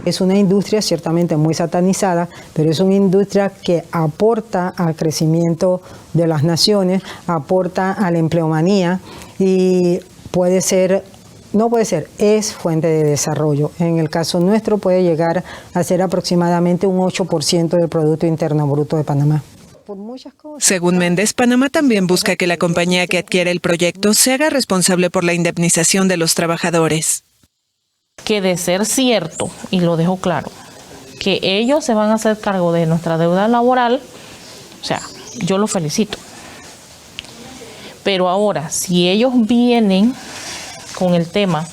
Es una industria ciertamente muy satanizada, pero es una industria que aporta al crecimiento de las naciones, aporta a la empleomanía y es fuente de desarrollo. En el caso nuestro puede llegar a ser aproximadamente un 8% del Producto Interno Bruto de Panamá. Según Méndez, Panamá también busca que la compañía que adquiere el proyecto se haga responsable por la indemnización de los trabajadores. Que de ser cierto, y lo dejo claro, que ellos se van a hacer cargo de nuestra deuda laboral, o sea, yo los felicito. Pero ahora, si ellos vienen con el tema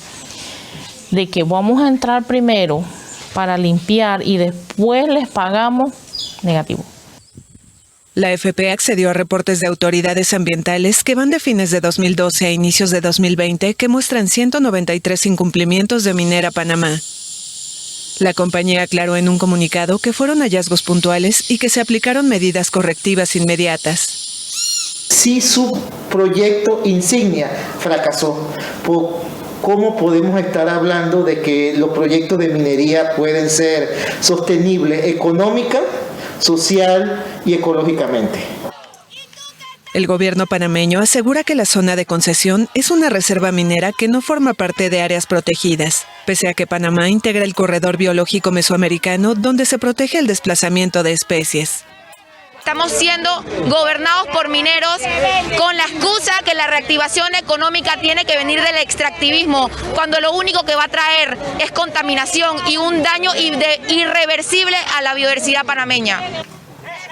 de que vamos a entrar primero para limpiar y después les pagamos, negativo. La FP accedió a reportes de autoridades ambientales que van de fines de 2012 a inicios de 2020 que muestran 193 incumplimientos de Minera Panamá. La compañía aclaró en un comunicado que fueron hallazgos puntuales y que se aplicaron medidas correctivas inmediatas. Si su proyecto insignia fracasó, ¿cómo podemos estar hablando de que los proyectos de minería pueden ser sostenibles económica, social y ecológicamente? El gobierno panameño asegura que la zona de concesión es una reserva minera que no forma parte de áreas protegidas, pese a que Panamá integra el corredor biológico mesoamericano donde se protege el desplazamiento de especies. Estamos siendo gobernados por mineros con la excusa que la reactivación económica tiene que venir del extractivismo, cuando lo único que va a traer es contaminación y un daño irreversible a la biodiversidad panameña.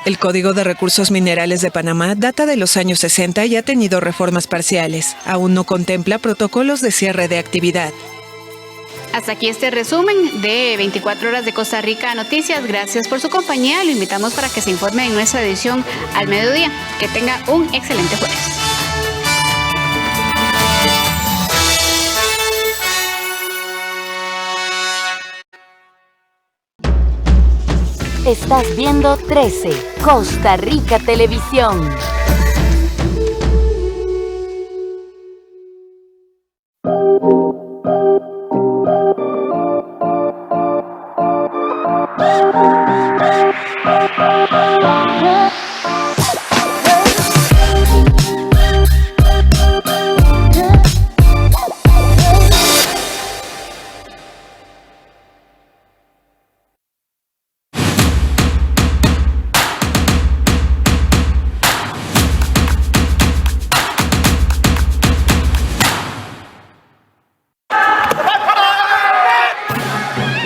El Código de Recursos Minerales de Panamá data de los años 60 y ha tenido reformas parciales. Aún no contempla protocolos de cierre de actividad. Hasta aquí este resumen de 24 horas de Costa Rica Noticias. Gracias por su compañía. Lo invitamos para que se informe en nuestra edición al mediodía. Que tenga un excelente jueves. Estás viendo 13, Costa Rica Televisión.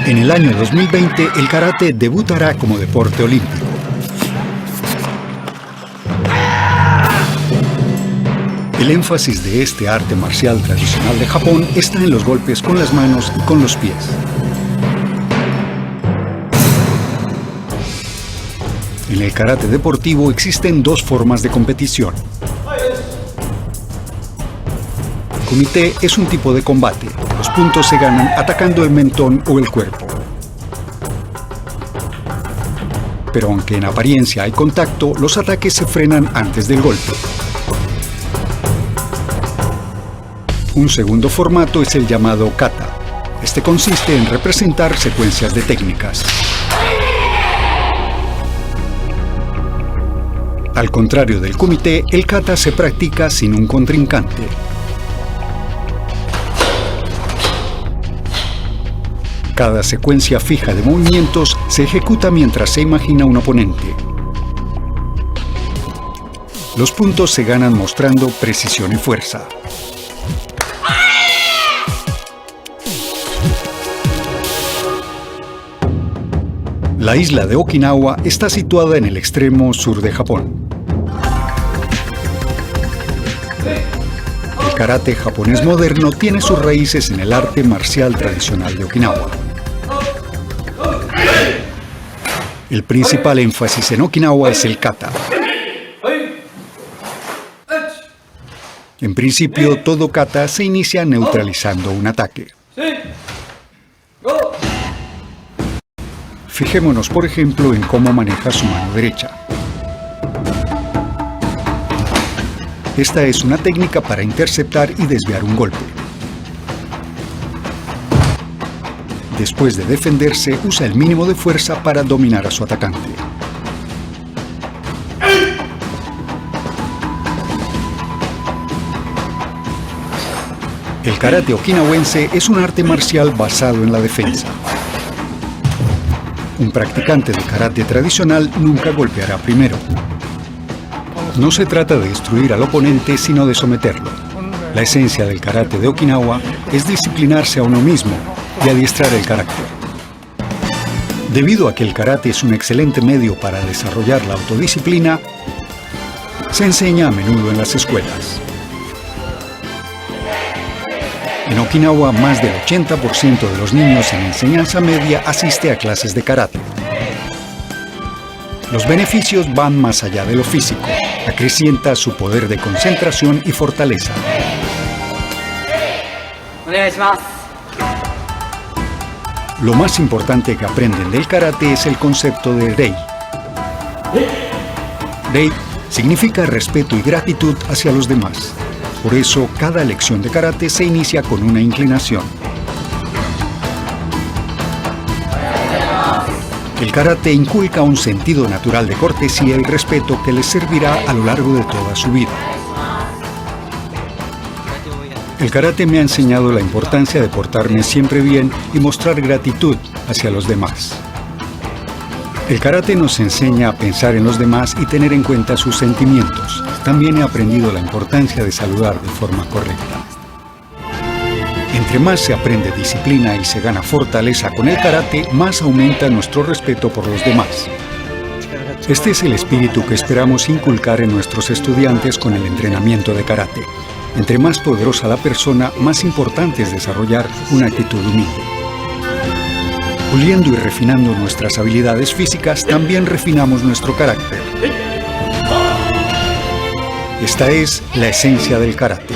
En el año 2020, el karate debutará como deporte olímpico. El énfasis de este arte marcial tradicional de Japón está en los golpes con las manos y con los pies. En el karate deportivo existen dos formas de competición. Kumite es un tipo de combate. Los puntos se ganan atacando el mentón o el cuerpo. Pero aunque en apariencia hay contacto, los ataques se frenan antes del golpe. Un segundo formato es el llamado kata. Este consiste en representar secuencias de técnicas. Al contrario del kumite, el kata se practica sin un contrincante. Cada secuencia fija de movimientos se ejecuta mientras se imagina un oponente. Los puntos se ganan mostrando precisión y fuerza. La isla de Okinawa está situada en el extremo sur de Japón. El karate japonés moderno tiene sus raíces en el arte marcial tradicional de Okinawa. El principal énfasis en Okinawa es el kata. En principio, todo kata se inicia neutralizando un ataque. Fijémonos, por ejemplo, en cómo maneja su mano derecha. Esta es una técnica para interceptar y desviar un golpe. Después de defenderse, usa el mínimo de fuerza para dominar a su atacante. El karate okinawense es un arte marcial basado en la defensa. Un practicante de karate tradicional nunca golpeará primero. No se trata de destruir al oponente, sino de someterlo. La esencia del karate de Okinawa es disciplinarse a uno mismo y adiestrar el carácter. Debido a que el karate es un excelente medio para desarrollar la autodisciplina, se enseña a menudo en las escuelas. En Okinawa, más del 80% de los niños en enseñanza media asiste a clases de karate. Los beneficios van más allá de lo físico. Acrecienta su poder de concentración y fortaleza. Lo más importante que aprenden del karate es el concepto de rei. Rei significa respeto y gratitud hacia los demás. Por eso, cada lección de karate se inicia con una inclinación. El karate inculca un sentido natural de cortesía y respeto que les servirá a lo largo de toda su vida. El karate me ha enseñado la importancia de portarme siempre bien y mostrar gratitud hacia los demás. El karate nos enseña a pensar en los demás y tener en cuenta sus sentimientos. También he aprendido la importancia de saludar de forma correcta. Entre más se aprende disciplina y se gana fortaleza con el karate, más aumenta nuestro respeto por los demás. Este es el espíritu que esperamos inculcar en nuestros estudiantes con el entrenamiento de karate. Entre más poderosa la persona, más importante es desarrollar una actitud humilde. Puliendo y refinando nuestras habilidades físicas, también refinamos nuestro carácter. Esta es la esencia del karate.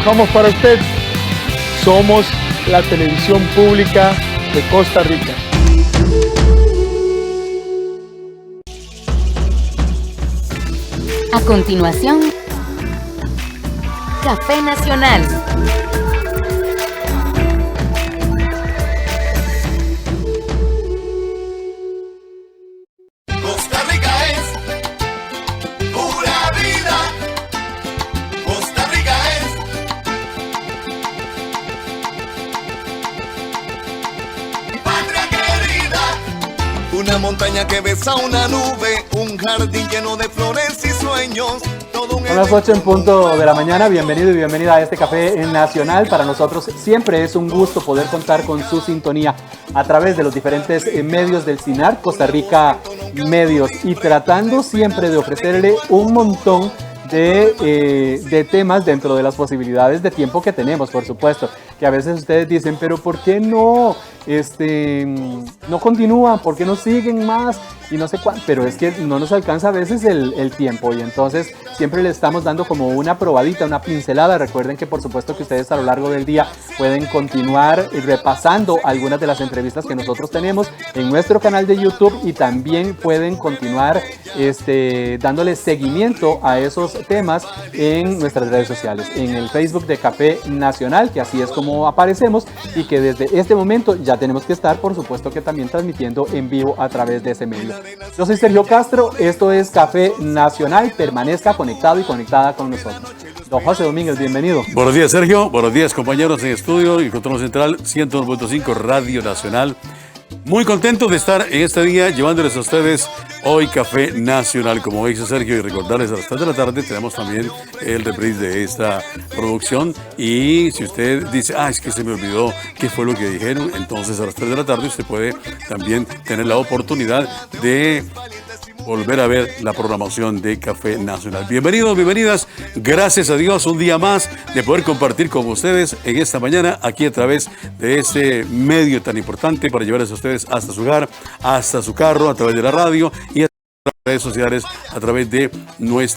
trabajamos para usted. Somos la televisión pública de Costa Rica. A continuación, Café Nacional. Costa Rica es pura vida. Costa Rica es patria querida. Una montaña que besa una nube, un jardín lleno de flores y sueños. Son las 8 en punto de la mañana. Bienvenido y bienvenida a este Café Nacional. Para nosotros siempre es un gusto poder contar con su sintonía a través de los diferentes medios del CINAR, Costa Rica Medios, y tratando siempre de ofrecerle un montón de temas dentro de las posibilidades de tiempo que tenemos, por supuesto, que a veces ustedes dicen, pero ¿por qué no continúan? ¿Por qué no siguen más? Y no sé cuánto, pero es que no nos alcanza a veces el tiempo, y entonces siempre le estamos dando como una probadita, una pincelada. Recuerden que por supuesto que ustedes a lo largo del día pueden continuar repasando algunas de las entrevistas que nosotros tenemos en nuestro canal de YouTube, y también pueden continuar dándole seguimiento a esos temas en nuestras redes sociales, en el Facebook de Café Nacional, que así es como aparecemos, y que desde este momento ya tenemos que estar, por supuesto, que también transmitiendo en vivo a través de ese medio. Yo soy Sergio Castro, esto es Café Nacional. Permanezca conectado y conectada con nosotros. Don José Domínguez, bienvenido. Buenos días, Sergio. Buenos días, compañeros en estudio y Control Central 101.5 Radio Nacional. Muy contento de estar en este día llevándoles a ustedes hoy Café Nacional, como dice Sergio, y recordarles a las 3 de la tarde tenemos también el reprise de esta producción. Y si usted dice, es que se me olvidó qué fue lo que dijeron, entonces a las 3 de la tarde usted puede también tener la oportunidad de volver a ver la programación de Café Nacional. Bienvenidos, bienvenidas. Gracias a Dios, un día más de poder compartir con ustedes en esta mañana, aquí a través de este medio tan importante para llevarles a ustedes hasta su hogar, hasta su carro, a través de la radio y a través de redes sociales, a través de nuestra